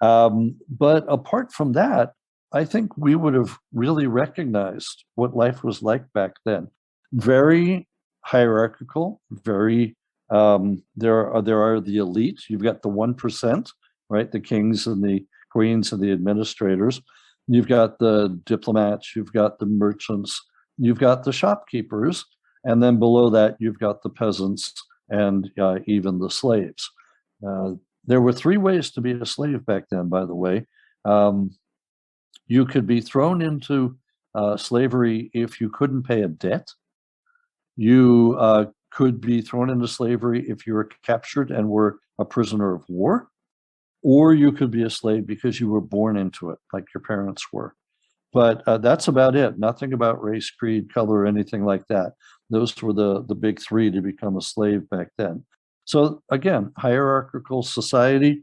But apart from that, I think we would have really recognized what life was like back then. Very hierarchical, very, there are the elite. You've got the 1%, right? The kings and the queens and the administrators. You've got the diplomats, you've got the merchants, you've got the shopkeepers, and then below that, you've got the peasants and even the slaves. There were three ways to be a slave back then, by the way. You could be thrown into slavery if you couldn't pay a debt. You could be thrown into slavery if you were captured and were a prisoner of war, or you could be a slave because you were born into it, like your parents were. But that's about it. Nothing about race, creed, color, or anything like that. Those were the big three to become a slave back then. So again, hierarchical society.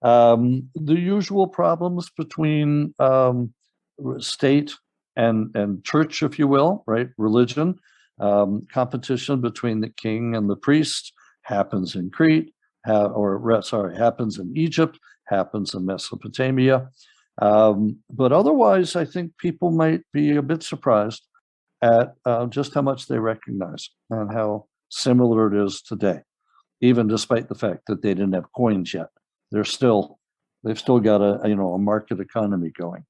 The usual problems between state and church, if you will, right? Religion. Competition between the king and the priest happens in Crete, happens in Egypt, happens in Mesopotamia. But otherwise, I think people might be a bit surprised at just how much they recognize and how similar it is today, even despite the fact that they didn't have coins yet. They've still got a market economy going.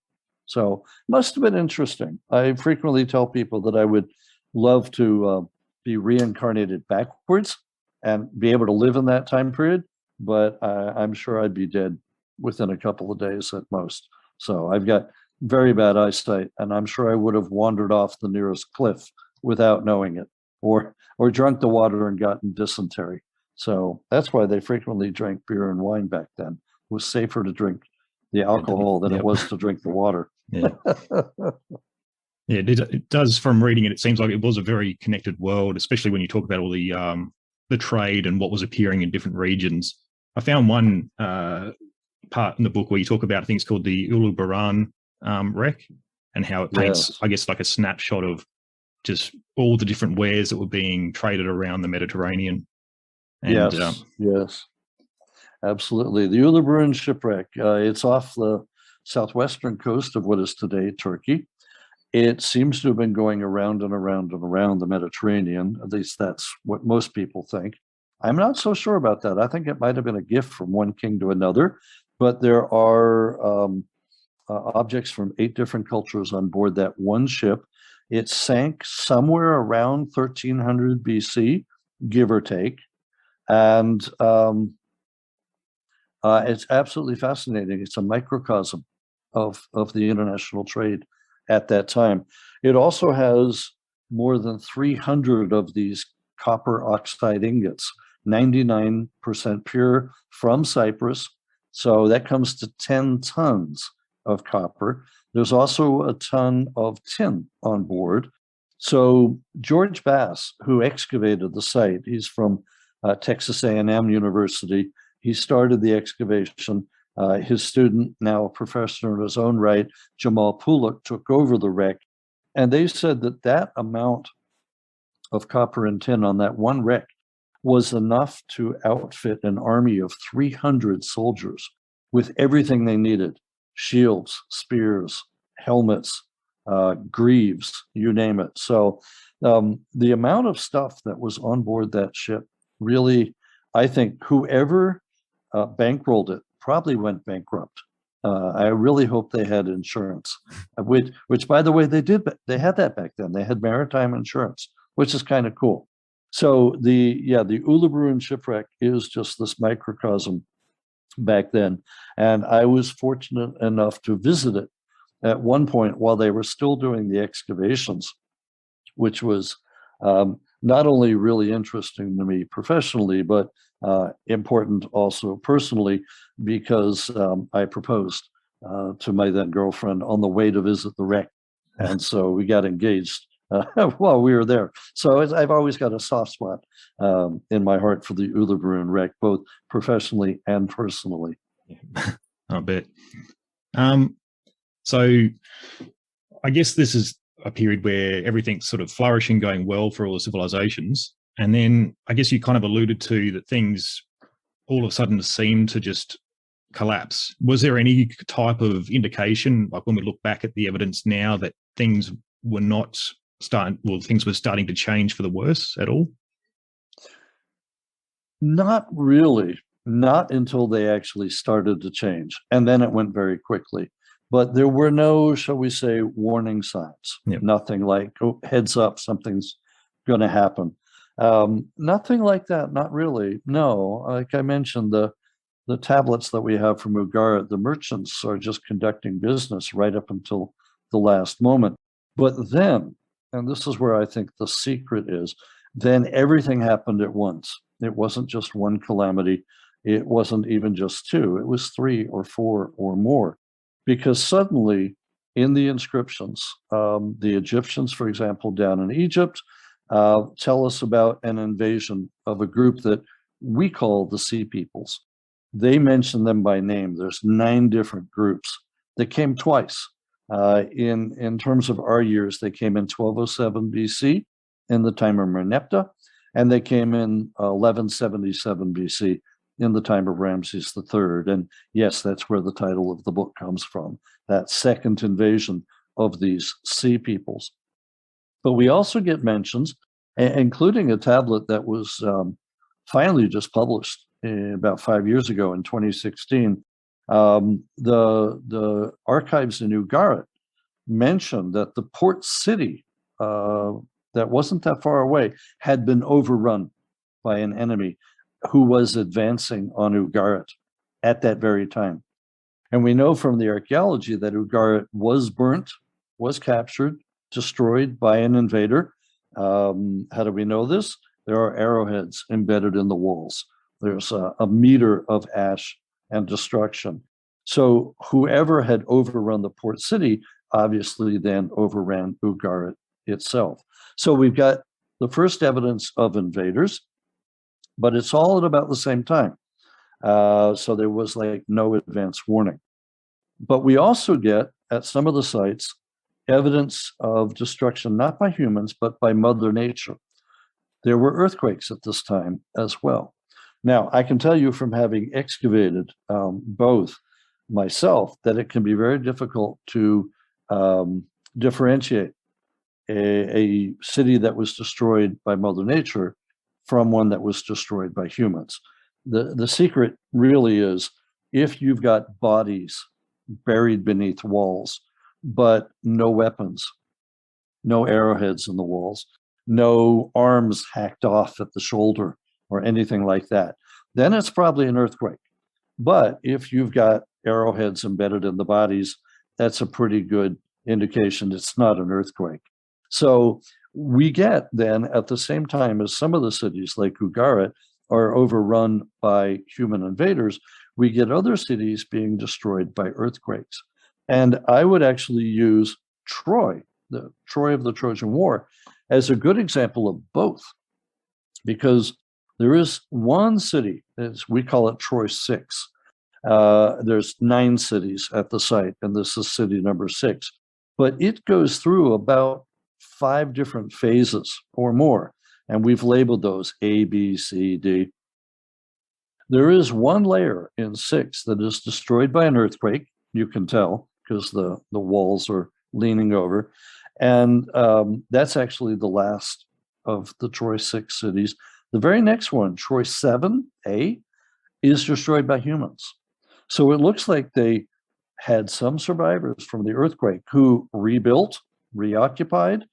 So must have been interesting. I frequently tell people that I would love to be reincarnated backwards and be able to live in that time period, but I'm sure I'd be dead within a couple of days at most. So I've got very bad eyesight, and I'm sure I would have wandered off the nearest cliff without knowing it, or drunk the water and gotten dysentery. So that's why they frequently drank beer and wine back then. It was safer to drink the alcohol than it was to drink the water. Yeah. Yeah, it does. From reading it, it seems like it was a very connected world, especially when you talk about all the trade and what was appearing in different regions. I found one part in the book where you talk about things called the Ulubaran wreck, and how it paints, I guess, like a snapshot of just all the different wares that were being traded around the Mediterranean. And, yes, absolutely. The Eulerian Shipwreck, it's off the southwestern coast of what is today Turkey. It seems to have been going around and around and around the Mediterranean. At least that's what most people think. I'm not so sure about that. I think it might have been a gift from one king to another, but there are objects from 8 different cultures on board that one ship. It sank somewhere around 1300 BC, give or take. And it's absolutely fascinating. It's a microcosm of the international trade at that time. It also has more than 300 of these copper oxide ingots, 99% pure from Cyprus. So that comes to 10 tons of copper. There's also a ton of tin on board. So George Bass, who excavated the site, he's from Texas A&M University. He started the excavation. His student, now a professor in his own right, Jamal Pulak, took over the wreck. And they said that amount of copper and tin on that one wreck was enough to outfit an army of 300 soldiers with everything they needed: shields, spears, helmets, greaves, you name it. So the amount of stuff that was on board that ship really, I think whoever bankrolled it probably went bankrupt. I really hope they had insurance, which by the way, they had that back then. They had maritime insurance, which is kind of cool. So the Eulerian Shipwreck is just this microcosm back then. And I was fortunate enough to visit it at one point while they were still doing the excavations, which was not only really interesting to me professionally, but important also personally, because I proposed to my then girlfriend on the way to visit the wreck. And so we got engaged while we were there. So I've always got a soft spot in my heart for the Eulerian wreck, both professionally and personally. I bet. So I guess this is a period where everything's sort of flourishing, going well for all the civilizations. And then I guess you kind of alluded to that things all of a sudden seem to just collapse. Was there any type of indication, like when we look back at the evidence now, that things were things were starting to change for the worse at all? Not really, not until they actually started to change. And then it went very quickly. But there were no, shall we say, warning signs. Yep. Nothing like, oh, heads up, something's going to happen. Nothing like that, not really. No, like I mentioned, the tablets that we have from Ugarit, the merchants are just conducting business right up until the last moment. But then, and this is where I think the secret is, then everything happened at once. It wasn't just one calamity. It wasn't even just 2. It was 3 or 4 or more. Because suddenly, in the inscriptions, the Egyptians, for example, down in Egypt, tell us about an invasion of a group that we call the Sea Peoples. They mention them by name. There's 9 different groups that came twice. In terms of our years, they came in 1207 BC in the time of Merneptah, and they came in 1177 BC in the time of Ramses III. And yes, that's where the title of the book comes from, that second invasion of these sea peoples. But we also get mentions, including a tablet that was finally just published about 5 years ago in 2016. The archives in Ugarit mentioned that the port city that wasn't that far away had been overrun by an enemy who was advancing on Ugarit at that very time. And we know from the archaeology that Ugarit was burnt, was captured, destroyed by an invader. How do we know this? There are arrowheads embedded in the walls. There's a meter of ash and destruction. So whoever had overrun the port city obviously then overran Ugarit itself. So we've got the first evidence of invaders, but it's all at about the same time. So there was like no advance warning. But we also get at some of the sites evidence of destruction, not by humans, but by Mother Nature. There were earthquakes at this time as well. Now, I can tell you from having excavated both myself that it can be very difficult to differentiate a city that was destroyed by Mother Nature from one that was destroyed by humans. The secret really is if you've got bodies buried beneath walls, but no weapons, no arrowheads in the walls, no arms hacked off at the shoulder or anything like that, then it's probably an earthquake. But if you've got arrowheads embedded in the bodies, that's a pretty good indication it's not an earthquake. So we get then at the same time as some of the cities like Ugarit are overrun by human invaders, we get other cities being destroyed by earthquakes. And I would actually use Troy, the Troy of the Trojan War, as a good example of both, because there is one city, as we call it Troy 6. There's 9 cities at the site, and this is city number 6. But it goes through about 5 different phases or more, and we've labeled those A, B, C, D. There is one layer in 6 that is destroyed by an earthquake. You can tell because the walls are leaning over. And that's actually the last of the Troy 6 cities. The very next one, Troy 7A, is destroyed by humans. So it looks like they had some survivors from the earthquake who rebuilt, reoccupied,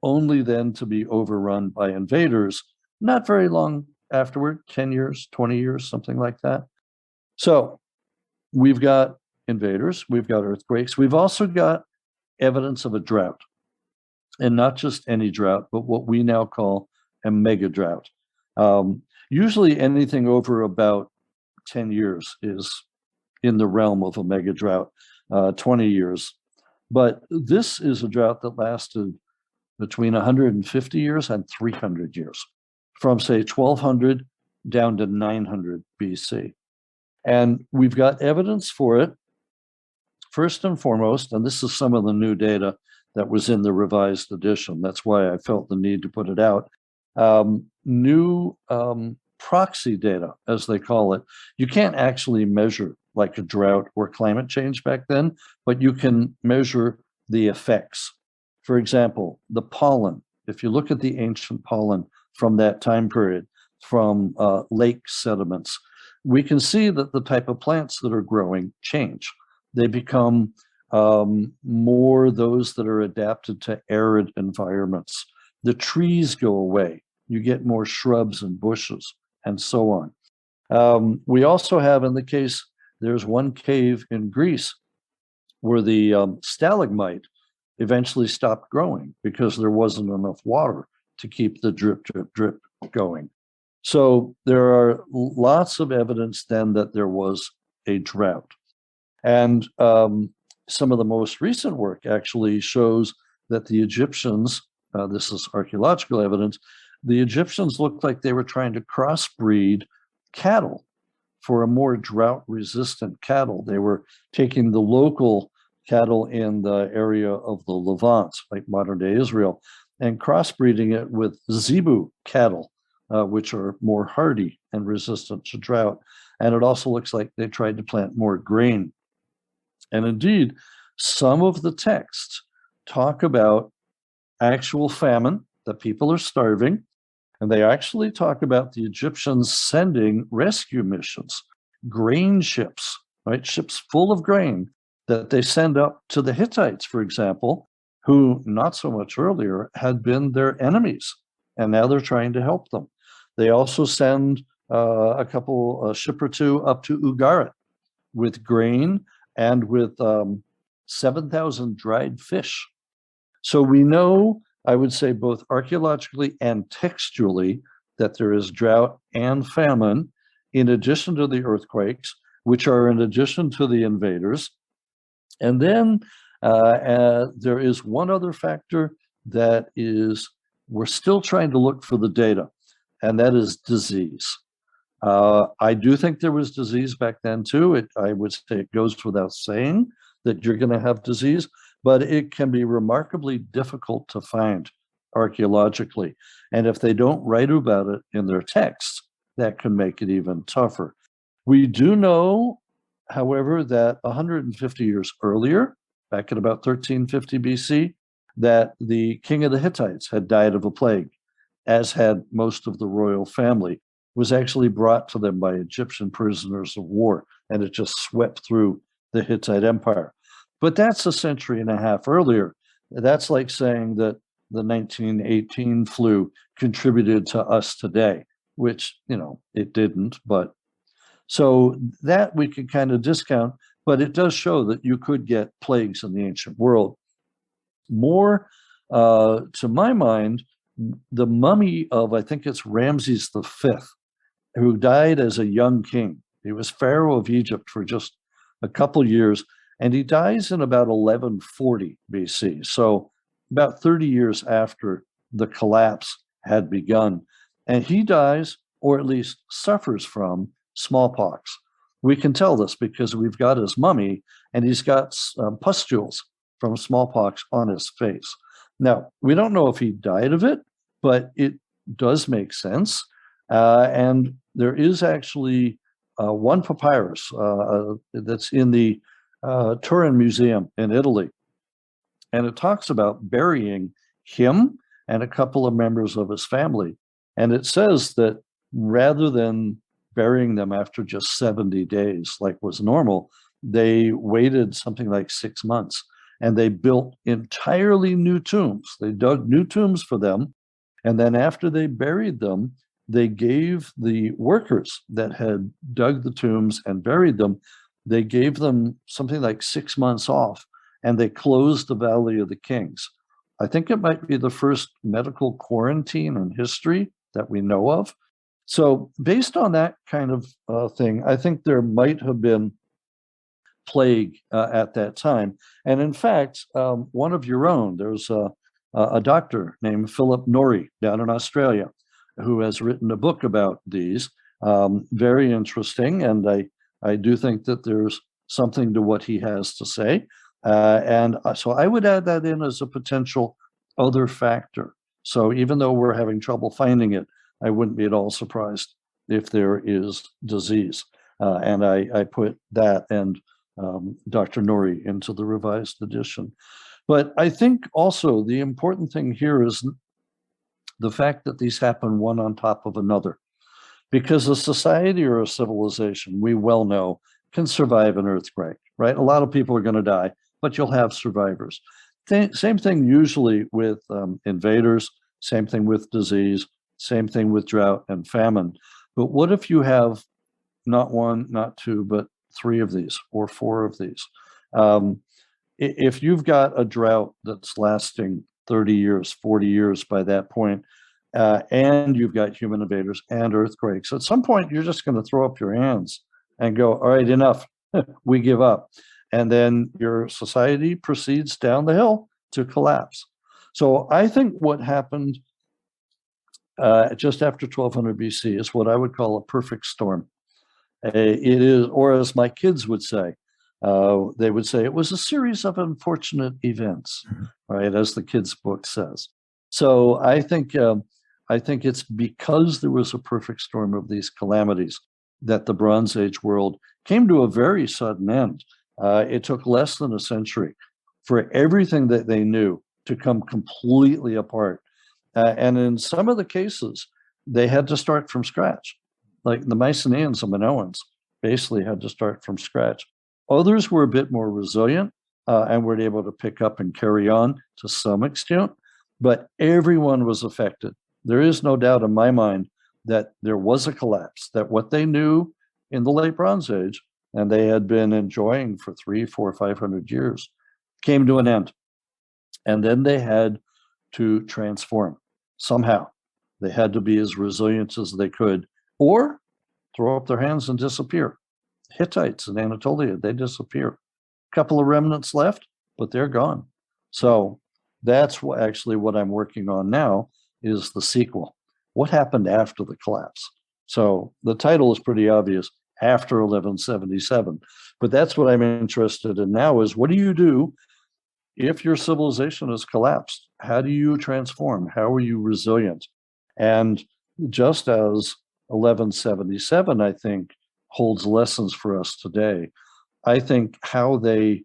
only then to be overrun by invaders not very long afterward, 10 years, 20 years, something like that. So we've got invaders, we've got earthquakes, we've also got evidence of a drought. And not just any drought, but what we now call a mega drought. Usually anything over about 10 years is in the realm of a mega drought, 20 years. But this is a drought that lasted between 150 years and 300 years, from say 1200 down to 900 BC. And we've got evidence for it. First and foremost, and this is some of the new data that was in the revised edition. That's why I felt the need to put it out. New proxy data, as they call it. You can't actually measure like a drought or climate change back then, but you can measure the effects. For example, the pollen. If you look at the ancient pollen from that time period, from lake sediments, we can see that the type of plants that are growing change. They become more those that are adapted to arid environments. The trees go away. You get more shrubs and bushes and so on. We also have in the case, there's one cave in Greece where the stalagmite eventually stopped growing because there wasn't enough water to keep the drip, drip, drip going. So there are lots of evidence then that there was a drought. And some of the most recent work actually shows that the Egyptians, this is archaeological evidence, the Egyptians looked like they were trying to crossbreed cattle for a more drought-resistant cattle. They were taking the local cattle in the area of the Levant, like modern-day Israel, and crossbreeding it with zebu cattle, which are more hardy and resistant to drought. And it also looks like they tried to plant more grain. And indeed, some of the texts talk about actual famine, that people are starving, and they actually talk about the Egyptians sending rescue missions, grain ships, right? Ships full of grain that they send up to the Hittites, for example, who not so much earlier had been their enemies, and now they're trying to help them. They also send a ship or two up to Ugarit with grain and with 7,000 dried fish. So we know, I would say, both archaeologically and textually, that there is drought and famine in addition to the earthquakes, which are in addition to the invaders. And then there is one other factor that is, we're still trying to look for the data, and that is disease. I do think there was disease back then too. I would say it goes without saying that you're going to have disease, but it can be remarkably difficult to find archaeologically. And if they don't write about it in their texts, that can make it even tougher. We do know, however, that 150 years earlier, back at about 1350 BC, that the king of the Hittites had died of a plague, as had most of the royal family, was actually brought to them by Egyptian prisoners of war, and it just swept through the Hittite Empire. But that's a century and a half earlier. That's like saying that the 1918 flu contributed to us today, which, it didn't. But so that we can kind of discount, but it does show that you could get plagues in the ancient world. More, to my mind, the mummy of, I think it's Ramses V, who died as a young king. He was pharaoh of Egypt for just a couple years, and he dies in about 1140 BC, so about 30 years after the collapse had begun. And he dies, or at least suffers from, smallpox. We can tell this because we've got his mummy, and he's got pustules from smallpox on his face. Now, we don't know if he died of it, but it does make sense. And there is actually one papyrus that's in the Turin Museum in Italy. And it talks about burying him and a couple of members of his family. And it says that rather than burying them after just 70 days, like was normal, they waited something like 6 months, and they built entirely new tombs. They dug new tombs for them. And then after they buried them, they gave the workers that had dug the tombs and buried them, they gave them something like 6 months off, and they closed the Valley of the Kings. I think it might be the first medical quarantine in history that we know of. So based on that kind of thing, I think there might have been plague at that time. And in fact, one of your own, there's a doctor named Philip Norrie down in Australia who has written a book about these. Very interesting, and I do think that there's something to what he has to say. And so I would add that in as a potential other factor. So even though we're having trouble finding it, I wouldn't be at all surprised if there is disease. And I put that and Dr. Norrie into the revised edition. But I think also the important thing here is the fact that these happen one on top of another. Because a society or a civilization, we well know, can survive an earthquake, right? A lot of people are going to die, but you'll have survivors. Same thing usually with invaders, same thing with disease, same thing with drought and famine. But what if you have not one, not two, but 3 of these or 4 of these? If you've got a drought that's lasting 30 years, 40 years by that point, and you've got human invaders and earthquakes, at some point you're just going to throw up your hands and go, all right, enough, we give up. And then your society proceeds down the hill to collapse. So I think what happened just after 1200 BC is what I would call a perfect storm. It is, or as my kids would say, they would say it was a series of unfortunate events, right? As the kids' book says. So I think it's because there was a perfect storm of these calamities that the Bronze Age world came to a very sudden end. It took less than a century for everything that they knew to come completely apart. And in some of the cases, they had to start from scratch. Like the Mycenaeans and Minoans basically had to start from scratch. Others were a bit more resilient and were able to pick up and carry on to some extent, but everyone was affected. There is no doubt in my mind that there was a collapse, that what they knew in the late Bronze Age, and they had been enjoying for 300, 400, 500 years, came to an end. And then they had to transform somehow. They had to be as resilient as they could, or throw up their hands and disappear. Hittites in Anatolia, they disappear. A couple of remnants left, but they're gone. So that's actually what I'm working on now is the sequel. What happened after the collapse? So the title is pretty obvious, After 1177. But that's what I'm interested in now is what do you do if your civilization has collapsed? How do you transform? How are you resilient? And just as 1177, I think, holds lessons for us today, I think how they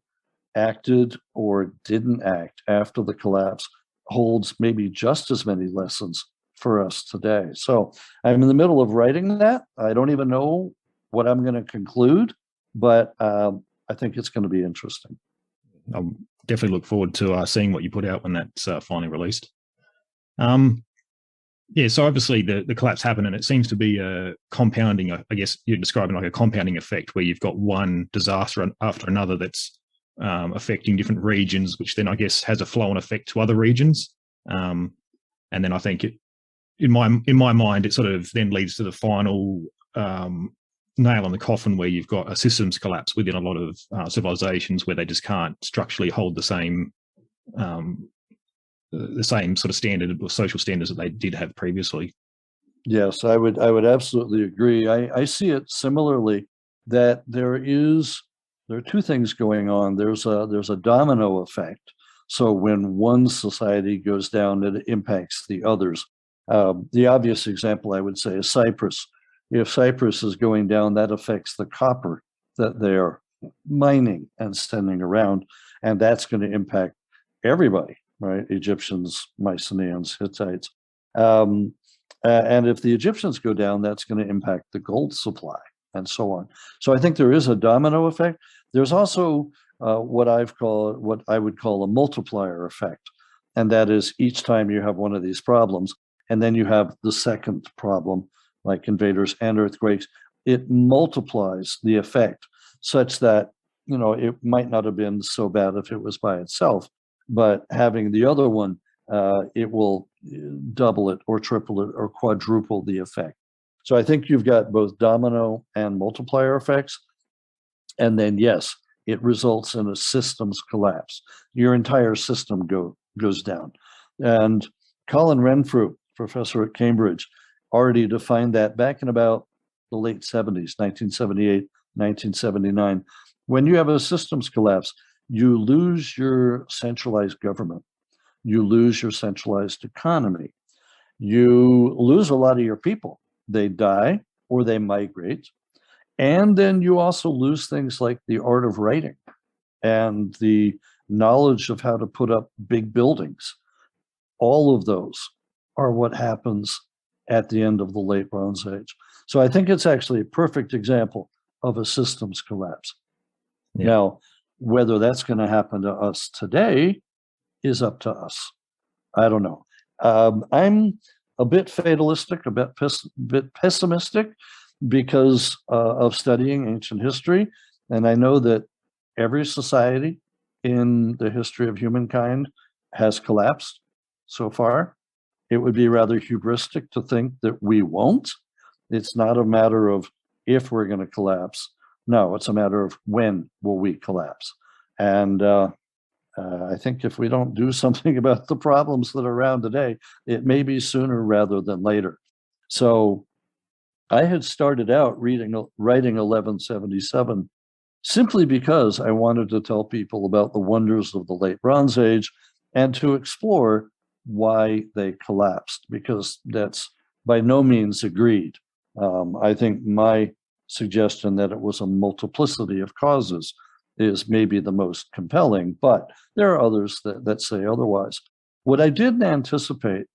acted or didn't act after the collapse holds maybe just as many lessons for us today. So I'm in the middle of writing that. I don't even know what I'm going to conclude, but I think it's going to be interesting. I'll definitely look forward to seeing what you put out when that's finally released. Yeah, so obviously the collapse happened, and it seems to be a compounding, I guess you're describing like a compounding effect where you've got one disaster after another that's affecting different regions, which then I guess has a flow-on effect to other regions. And then I think in my mind, it sort of then leads to the final nail on the coffin where you've got a systems collapse within a lot of civilizations where they just can't structurally hold the same sort of standard or social standards that they did have previously. Yes, I would absolutely agree. I see it similarly that there are two things going on. There's a domino effect. So when one society goes down, it impacts the others. The obvious example I would say is Cyprus. If Cyprus is going down, that affects the copper that they're mining and sending around, and that's going to impact everybody, right? Egyptians, Mycenaeans, Hittites. And if the Egyptians go down, that's going to impact the gold supply and so on. So I think there is a domino effect. There's also what I would call a multiplier effect. And that is each time you have one of these problems, and then you have the second problem, like invaders and earthquakes, it multiplies the effect such that, it might not have been so bad if it was by itself, but having the other one, it will double it or triple it or quadruple the effect. So I think you've got both domino and multiplier effects. And then, yes, it results in a systems collapse. Your entire system goes down. And Colin Renfrew, professor at Cambridge, already defined that back in about the late 70s, 1978, 1979. When you have a systems collapse, you lose your centralized government. You lose your centralized economy. You lose a lot of your people. They die or they migrate. And then you also lose things like the art of writing and the knowledge of how to put up big buildings. All of those are what happens at the end of the late Bronze Age. So I think it's actually a perfect example of a systems collapse. Yeah. Now, whether that's going to happen to us today is up to us. I don't know. I'm a bit fatalistic, a bit pessimistic because of studying ancient history. And I know that every society in the history of humankind has collapsed so far. It would be rather hubristic to think that we won't. It's not a matter of if we're going to collapse. No, it's a matter of when will we collapse. And I think if we don't do something about the problems that are around today, it may be sooner rather than later. So I had started out writing 1177 simply because I wanted to tell people about the wonders of the late Bronze Age and to explore why they collapsed, because that's by no means agreed. I think my suggestion that it was a multiplicity of causes is maybe the most compelling, but there are others that say otherwise. What I didn't anticipate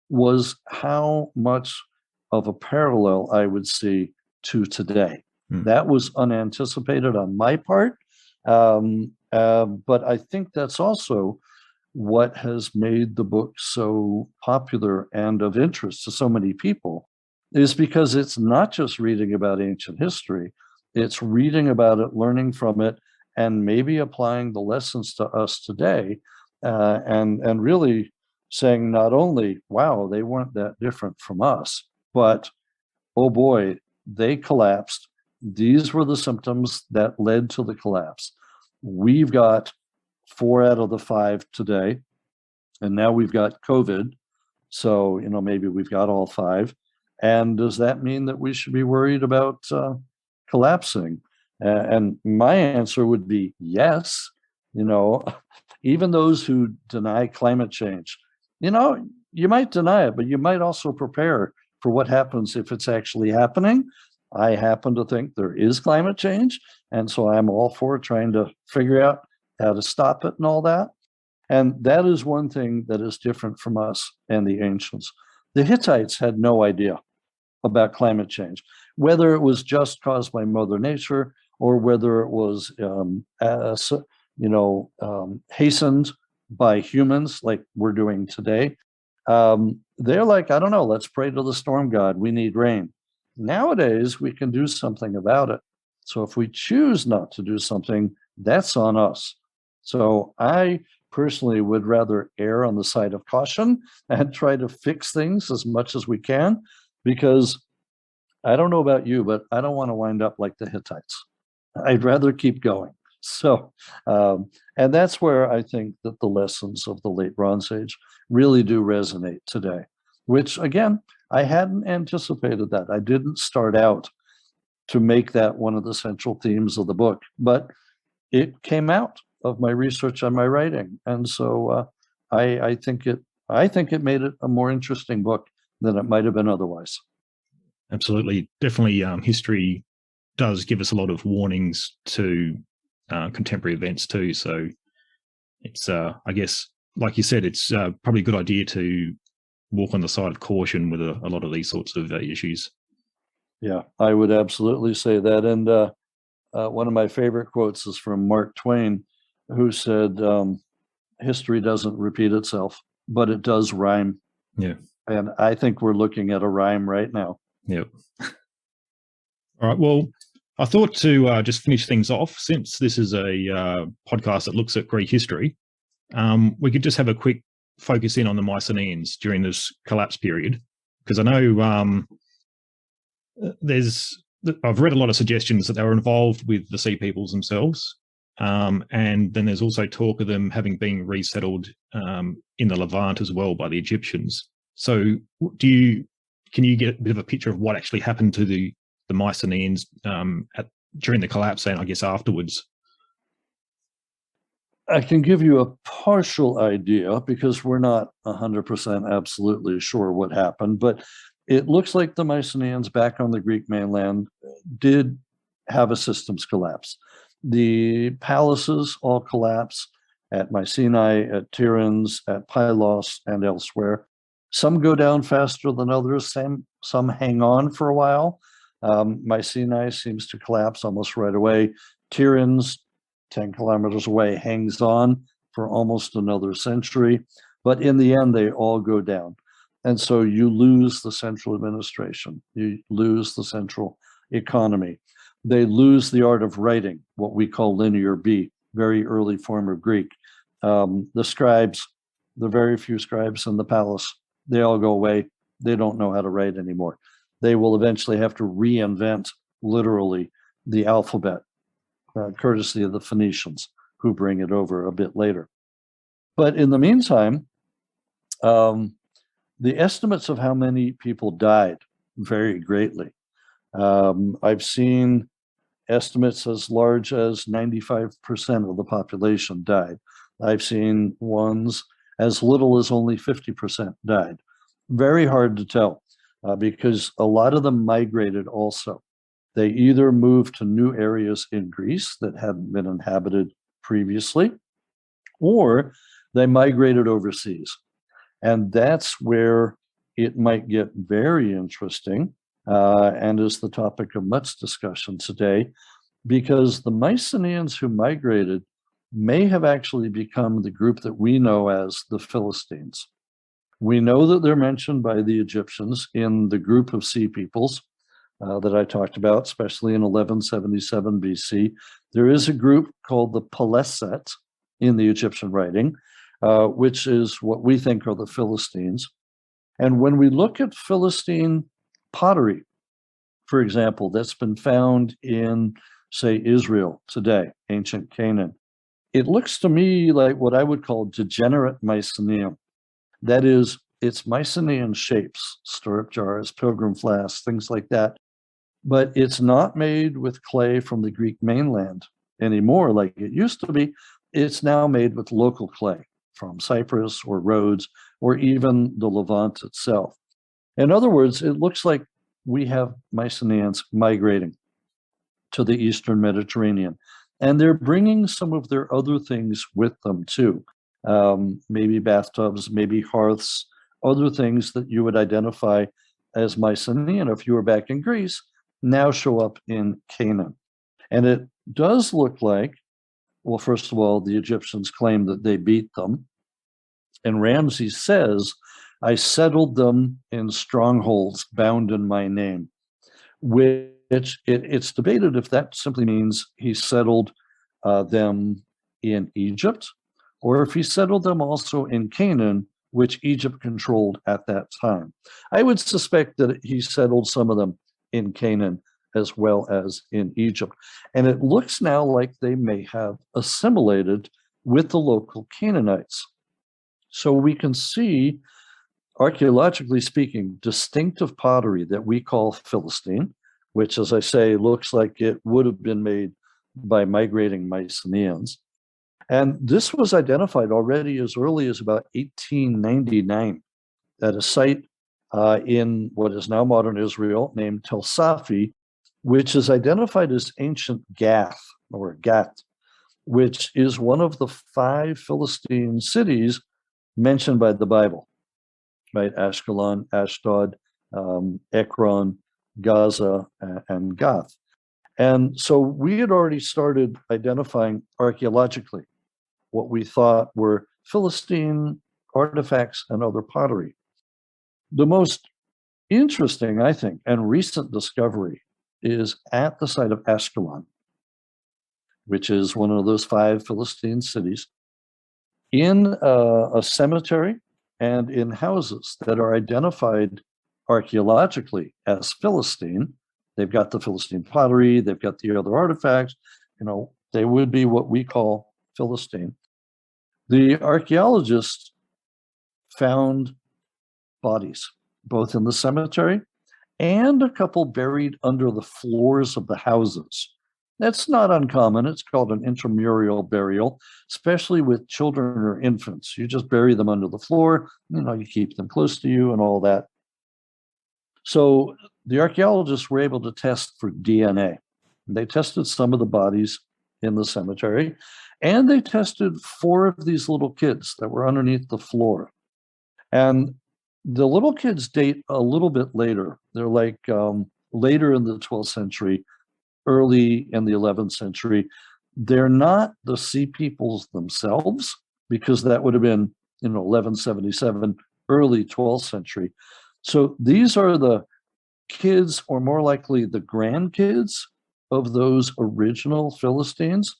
was how much of a parallel I would see to today. That was unanticipated on my part, but I think that's also what has made the book so popular and of interest to so many people, is because it's not just reading about ancient history, it's reading about it, learning from it, and maybe applying the lessons to us today, and really saying not only, wow, they weren't that different from us, but oh boy, they collapsed. These were the symptoms that led to the collapse. We've got 4 out of the 5 today, and now we've got COVID. So, maybe we've got all 5. And does that mean that we should be worried about collapsing? And my answer would be yes. Even those who deny climate change, you might deny it, but you might also prepare for what happens if it's actually happening. I happen to think there is climate change, and so I'm all for trying to figure out how to stop it and all that. And that is one thing that is different from us and the ancients. The Hittites had no idea about climate change, whether it was just caused by Mother Nature or whether it was, hastened by humans like we're doing today. They're like, I don't know, let's pray to the storm god. We need rain. Nowadays, we can do something about it. So if we choose not to do something, that's on us. So I personally would rather err on the side of caution and try to fix things as much as we can, because I don't know about you, but I don't want to wind up like the Hittites. I'd rather keep going. So, and that's where I think that the lessons of the late Bronze Age really do resonate today, which again, I hadn't anticipated that. I didn't start out to make that one of the central themes of the book, but it came out of my research and my writing. And so I think it made it a more interesting book than it might have been otherwise. Absolutely. Definitely history does give us a lot of warnings to contemporary events too. So it's, I guess, like you said, it's probably a good idea to walk on the side of caution with a lot of these sorts of issues. Yeah, I would absolutely say that. And one of my favorite quotes is from Mark Twain, who said, history doesn't repeat itself, but it does rhyme. Yeah. And I think we're looking at a rhyme right now. Yep. All right. Well, I thought to just finish things off, since this is a podcast that looks at Greek history, we could just have a quick focus in on the Mycenaeans during this collapse period, because I know I've read a lot of suggestions that they were involved with the Sea Peoples themselves, and then there's also talk of them having been resettled in the Levant as well by the Egyptians. So can you get a bit of a picture of what actually happened to the Mycenaeans during the collapse and I guess afterwards? I can give you a partial idea because we're not 100% absolutely sure what happened, but it looks like the Mycenaeans back on the Greek mainland did have a systems collapse. The palaces all collapse at Mycenae, at Tiryns, at Pylos, and elsewhere. Some go down faster than others. Some hang on for a while. Mycenae seems to collapse almost right away. Tiryns, 10 kilometers away, hangs on for almost another century. But in the end, they all go down. And so you lose the central administration. You lose the central economy. They lose the art of writing, what we call Linear B, very early form of Greek. The scribes, the very few scribes in the palace, they all go away. They don't know how to write anymore. They will eventually have to reinvent, literally, the alphabet, courtesy of the Phoenicians, who bring it over a bit later. But in the meantime, the estimates of how many people died vary greatly. I've seen estimates as large as 95% of the population died. I've seen ones as little as only 50% died. Very hard to tell because a lot of them migrated also. They either moved to new areas in Greece that hadn't been inhabited previously, or they migrated overseas. And that's where it might get very interesting, and is the topic of much discussion today, because the Mycenaeans who migrated may have actually become the group that we know as the Philistines. We know that they're mentioned by the Egyptians in the group of sea peoples that I talked about, especially in 1177 BC. There is a group called the Peleset in the Egyptian writing, which is what we think are the Philistines. And when we look at Philistine pottery, for example, that's been found in, say, Israel today, ancient Canaan, it looks to me like what I would call degenerate Mycenaean. That is, it's Mycenaean shapes, stirrup jars, pilgrim flasks, things like that. But it's not made with clay from the Greek mainland anymore like it used to be. It's now made with local clay from Cyprus or Rhodes or even the Levant itself. In other words, it looks like we have Mycenaeans migrating to the Eastern Mediterranean. And they're bringing some of their other things with them too. Maybe bathtubs, maybe hearths, other things that you would identify as Mycenaean if you were back in Greece, now show up in Canaan. And it does look like, well, first of all, the Egyptians claim that they beat them. And Ramses says, I settled them in strongholds bound in my name, which it's debated if that simply means he settled them in Egypt, or if he settled them also in Canaan, which Egypt controlled at that time. I would suspect that he settled some of them in Canaan as well as in Egypt. And it looks now like they may have assimilated with the local Canaanites. So we can see, archaeologically speaking, distinctive pottery that we call Philistine, which, as I say, looks like it would have been made by migrating Mycenaeans. And this was identified already as early as about 1899 at a site in what is now modern Israel named Tel Safi, which is identified as ancient Gath or Gat, which is one of the 5 Philistine cities mentioned by the Bible, right? Ashkelon, Ashdod, Ekron, Gaza, and Gath. And so we had already started identifying archaeologically what we thought were Philistine artifacts and other pottery. The most interesting, I think, and recent discovery is at the site of Ashkelon, which is one of those 5 Philistine cities, in a cemetery and in houses that are identified archaeologically as Philistine. They've got the Philistine pottery, they've got the other artifacts, they would be what we call Philistine. The archaeologists found bodies, both in the cemetery and a couple buried under the floors of the houses. That's not uncommon. It's called an intramural burial, especially with children or infants. You just bury them under the floor, you keep them close to you and all that. So the archaeologists were able to test for DNA. They tested some of the bodies in the cemetery, and they tested 4 of these little kids that were underneath the floor. And the little kids date a little bit later. They're like later in the 12th century, early in the 11th century. They're not the sea peoples themselves, because that would have been 1177, early 12th century. So these are the kids, or more likely the grandkids of those original Philistines.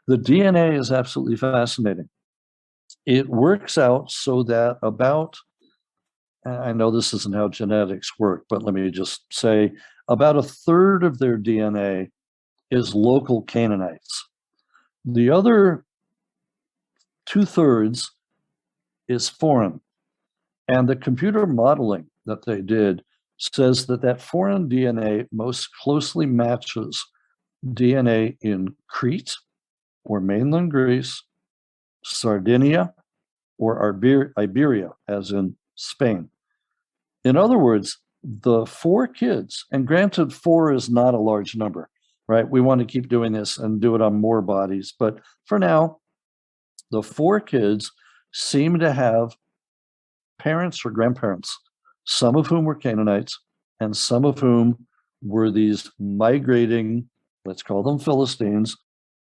The DNA is absolutely fascinating. It works out so that about, I know this isn't how genetics work, but let me just say, about a third of their DNA is local Canaanites. The other 2/3 is foreign. And the computer modeling that they did says that foreign DNA most closely matches DNA in Crete or mainland Greece, Sardinia, or Iberia, as in Spain. In other words, the 4 kids, and granted, 4 is not a large number, right? We want to keep doing this and do it on more bodies. But for now, the 4 kids seem to have parents or grandparents, some of whom were Canaanites, and some of whom were these migrating, let's call them Philistines,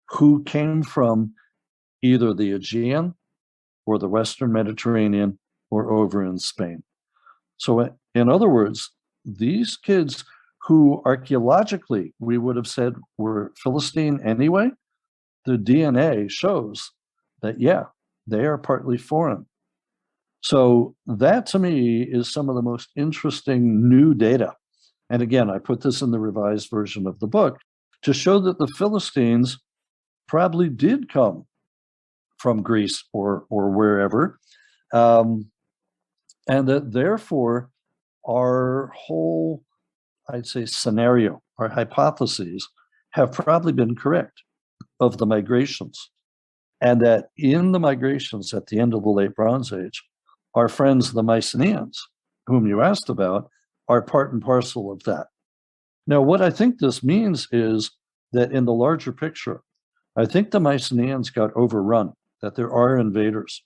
who came from either the Aegean or the Western Mediterranean or over in Spain. So, in other words, these kids who archaeologically we would have said were Philistine anyway, the DNA shows that, yeah, they are partly foreign. So that to me is some of the most interesting new data. And again, I put this in the revised version of the book to show that the Philistines probably did come from Greece or wherever, and that therefore our whole, I'd say, scenario, our hypotheses have probably been correct of the migrations. And that in the migrations at the end of the Late Bronze Age, our friends, the Mycenaeans, whom you asked about, are part and parcel of that. Now, what I think this means is that in the larger picture, I think the Mycenaeans got overrun, that there are invaders.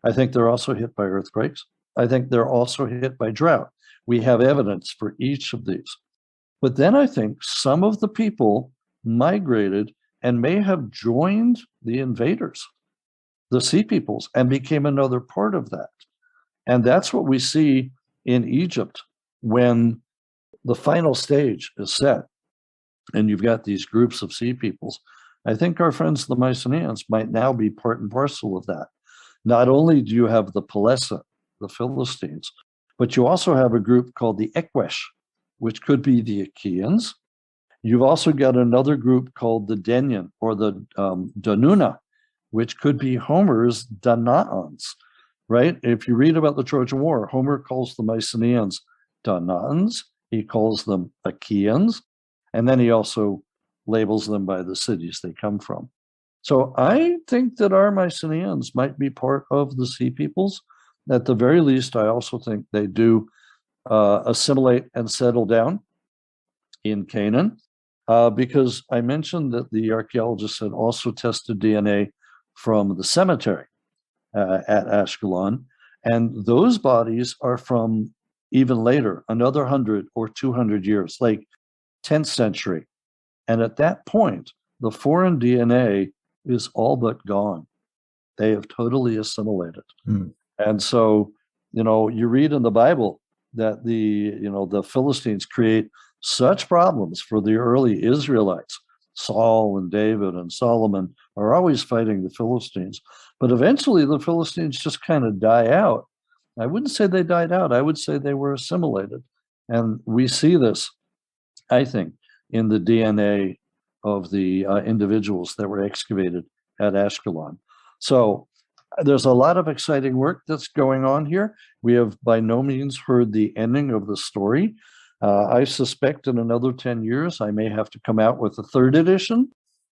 I think they're also hit by earthquakes. I think they're also hit by drought. We have evidence for each of these. But then I think some of the people migrated and may have joined the invaders, the sea peoples, and became another part of that. And that's what we see in Egypt when the final stage is set and you've got these groups of sea peoples. I think our friends, the Mycenaeans, might now be part and parcel of that. Not only do you have the Pelessa, the Philistines, but you also have a group called the Ekwesh, which could be the Achaeans. You've also got another group called the Denyen or the Danuna, which could be Homer's Danaans, right? If you read about the Trojan War, Homer calls the Mycenaeans Danaans, he calls them Achaeans, and then he also labels them by the cities they come from. So I think that our Mycenaeans might be part of the sea peoples. At the very least, I also think they do assimilate and settle down in Canaan, because I mentioned that the archaeologists had also tested DNA from the cemetery at Ashkelon, and those bodies are from even later, another 100 or 200 years, like 10th century. And at that point, the foreign DNA is all but gone. They have totally assimilated. And so, you read in the Bible that the Philistines create such problems for the early Israelites. Saul and David and Solomon are always fighting the Philistines. But eventually the Philistines just kind of die out. I wouldn't say they died out. I would say they were assimilated. And we see this, I think, in the DNA of the individuals that were excavated at Ashkelon. So there's a lot of exciting work that's going on here. We have by no means heard the ending of the story. I suspect in another 10 years, I may have to come out with a 3rd edition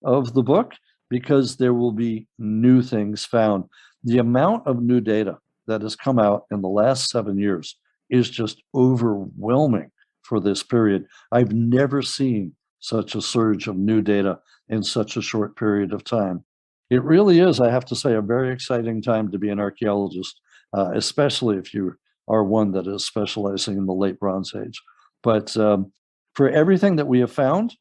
of the book because there will be new things found. The amount of new data that has come out in the last 7 years is just overwhelming for this period. I've never seen such a surge of new data in such a short period of time. It really is, I have to say, a very exciting time to be an archaeologist, especially if you are one that is specializing in the late Bronze Age. But for everything that we have found,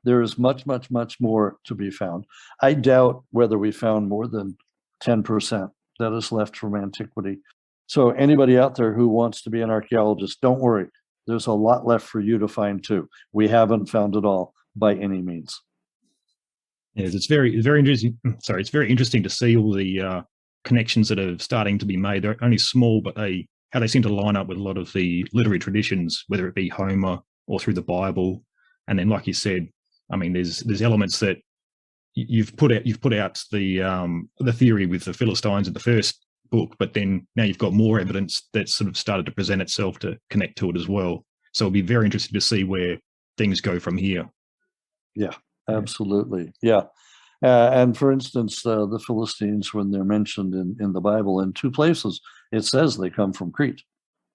there is much, much, much more to be found. I doubt whether we found more than 10% that is left from antiquity. So anybody out there who wants to be an archaeologist, don't worry. There's a lot left for you to find too. We haven't found it all by any means. Yes, it's very interesting. Sorry, it's very interesting to see all the connections that are starting to be made. They're only small, but how they seem to line up with a lot of the literary traditions, whether it be Homer or through the Bible. And then, like you said, I mean, there's elements that you've put out the theory with the Philistines in the first book, but then now you've got more evidence that sort of started to present itself to connect to it as well. So it'll be very interesting to see where things go from here. Yeah, absolutely. Yeah. And for instance, the Philistines, when they're mentioned in the Bible in 2 places, it says they come from Crete.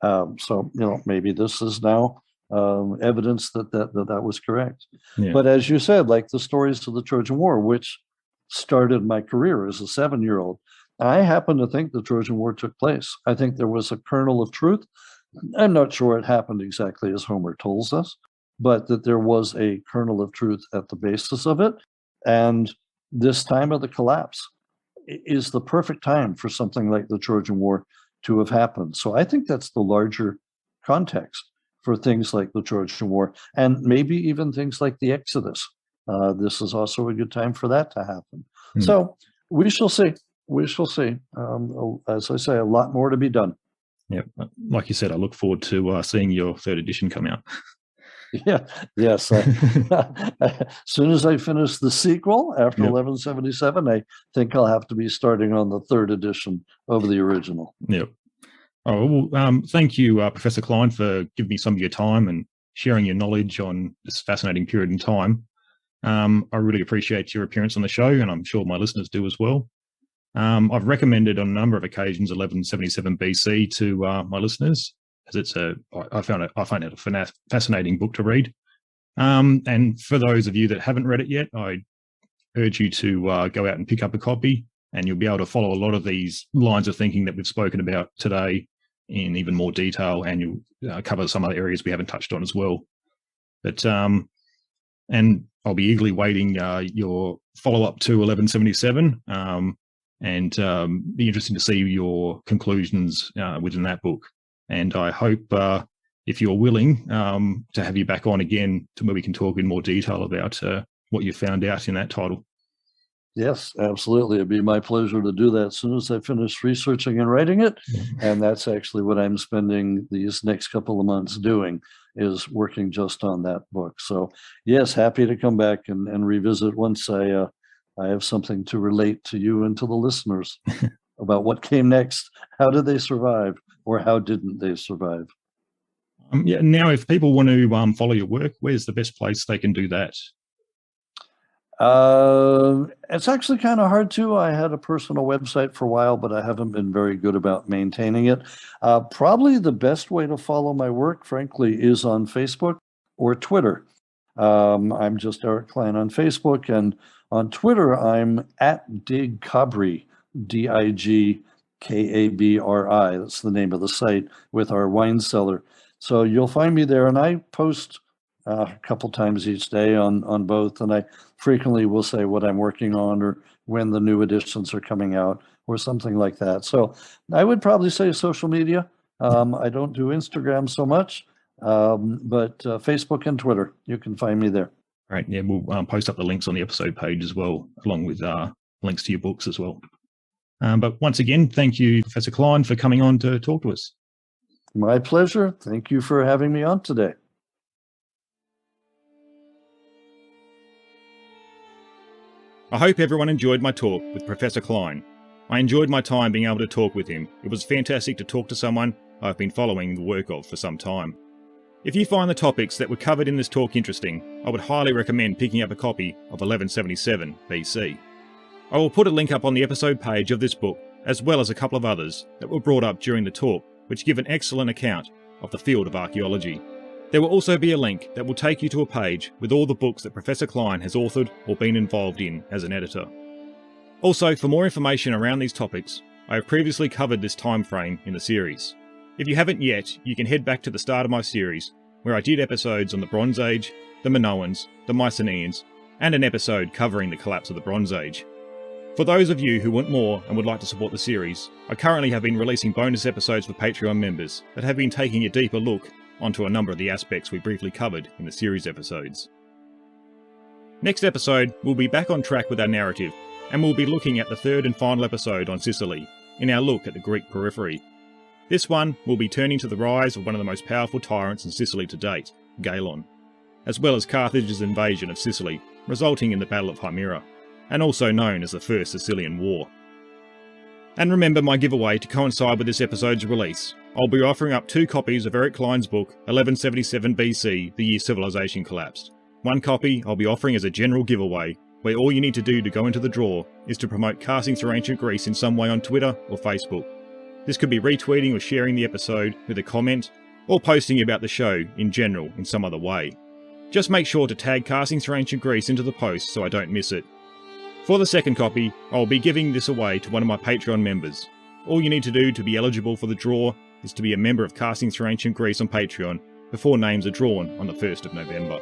So, maybe this is now evidence that was correct. Yeah. But as you said, like the stories of the Trojan War, which started my career as a 7-year-old, I happen to think the Trojan War took place. I think there was a kernel of truth. I'm not sure it happened exactly as Homer tells us, but that there was a kernel of truth at the basis of it. And this time of the collapse is the perfect time for something like the Trojan War to have happened. So I think that's the larger context for things like the Trojan War, and maybe even things like the Exodus. This is also a good time for that to happen. So we shall see. We shall see. As I say, a lot more to be done. Yeah, like you said, I look forward to seeing your third edition come out. Yeah, yes. As soon as I finish the sequel after 1177, I think I'll have to be starting on the third edition of the original. Yep. Oh, well, thank you, Professor Cline, for giving me some of your time and sharing your knowledge on this fascinating period in time. I really appreciate your appearance on the show, and I'm sure my listeners do as well. I've recommended on a number of occasions 1177 BC to my listeners, as I find it a fascinating book to read. And for those of you that haven't read it yet, I urge you to go out and pick up a copy, and you'll be able to follow a lot of these lines of thinking that we've spoken about today in even more detail, and you'll cover some other areas we haven't touched on as well. But and I'll be eagerly waiting your follow-up to 1177, and be interesting to see your conclusions within that book. And I hope, if you're willing, to have you back on again to where we can talk in more detail about what you found out in that title. Yes, absolutely. It'd be my pleasure to do that as soon as I finish researching and writing it. And that's actually what I'm spending these next couple of months doing, is working just on that book. So yes, happy to come back and revisit once I have something to relate to you and to the listeners about what came next. How did they survive, or how didn't they survive? Now, if people want to follow your work, where's the best place they can do that? It's actually kind of hard to. I had a personal website for a while, but I haven't been very good about maintaining it. Probably the best way to follow my work, frankly, is on Facebook or Twitter. I'm just Eric Cline on Facebook, and on Twitter, I'm at Digkabri, Digkabri. That's the name of the site with our wine cellar. So you'll find me there, and I post a couple times each day on both, and I frequently will say what I'm working on or when the new editions are coming out or something like that. So I would probably say social media. I don't do Instagram so much, but Facebook and Twitter, you can find me there. Right. Yeah, we'll post up the links on the episode page as well, along with links to your books as well. But once again, thank you, Professor Cline, for coming on to talk to us. My pleasure. Thank you for having me on today. I hope everyone enjoyed my talk with Professor Cline. I enjoyed my time being able to talk with him. It was fantastic to talk to someone I've been following the work of for some time. If you find the topics that were covered in this talk interesting, I would highly recommend picking up a copy of 1177 BC. I will put a link up on the episode page of this book, as well as a couple of others that were brought up during the talk, which give an excellent account of the field of archaeology. There will also be a link that will take you to a page with all the books that Professor Cline has authored or been involved in as an editor. Also, for more information around these topics, I have previously covered this time frame in the series. If you haven't yet, you can head back to the start of my series, where I did episodes on the Bronze Age, the Minoans, the Mycenaeans, and an episode covering the collapse of the Bronze Age. For those of you who want more and would like to support the series, I currently have been releasing bonus episodes for Patreon members that have been taking a deeper look onto a number of the aspects we briefly covered in the series episodes. Next episode, we'll be back on track with our narrative, and we'll be looking at the third and final episode on Sicily, in our look at the Greek periphery. This one will be turning to the rise of one of the most powerful tyrants in Sicily to date, Galen, as well as Carthage's invasion of Sicily, resulting in the Battle of Himera, and also known as the First Sicilian War. And remember my giveaway to coincide with this episode's release. I'll be offering up 2 copies of Eric Cline's book, 1177 BC, The Year Civilization Collapsed. One copy I'll be offering as a general giveaway, where all you need to do to go into the draw is to promote Casting Through Ancient Greece in some way on Twitter or Facebook. This could be retweeting or sharing the episode with a comment, or posting about the show in general in some other way. Just make sure to tag Casting Through Ancient Greece into the post so I don't miss it. For the second copy, I'll be giving this away to one of my Patreon members. All you need to do to be eligible for the draw is to be a member of Casting Through Ancient Greece on Patreon before names are drawn on the 1st of November.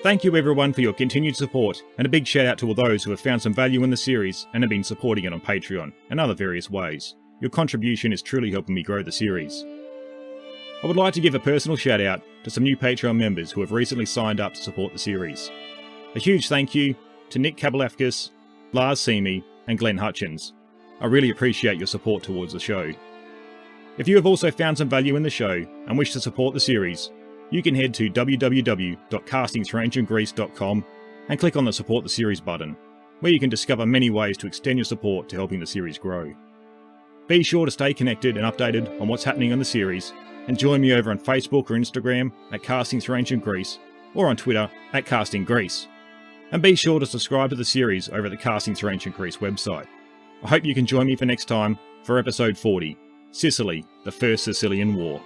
Thank you everyone for your continued support, and a big shout out to all those who have found some value in the series and have been supporting it on Patreon and other various ways. Your contribution is truly helping me grow the series. I would like to give a personal shout out to some new Patreon members who have recently signed up to support the series. A huge thank you to Nick Kabalafkis, Lars Seamy and Glenn Hutchins. I really appreciate your support towards the show. If you have also found some value in the show and wish to support the series, you can head to www.castingthroughancientgreece.com and click on the Support the Series button, where you can discover many ways to extend your support to helping the series grow. Be sure to stay connected and updated on what's happening on the series, and join me over on Facebook or Instagram at Casting Through Ancient Greece, or on Twitter at Casting Greece. And be sure to subscribe to the series over at the Casting Through Ancient Greece website. I hope you can join me for next time for episode 40, Sicily, the First Sicilian War.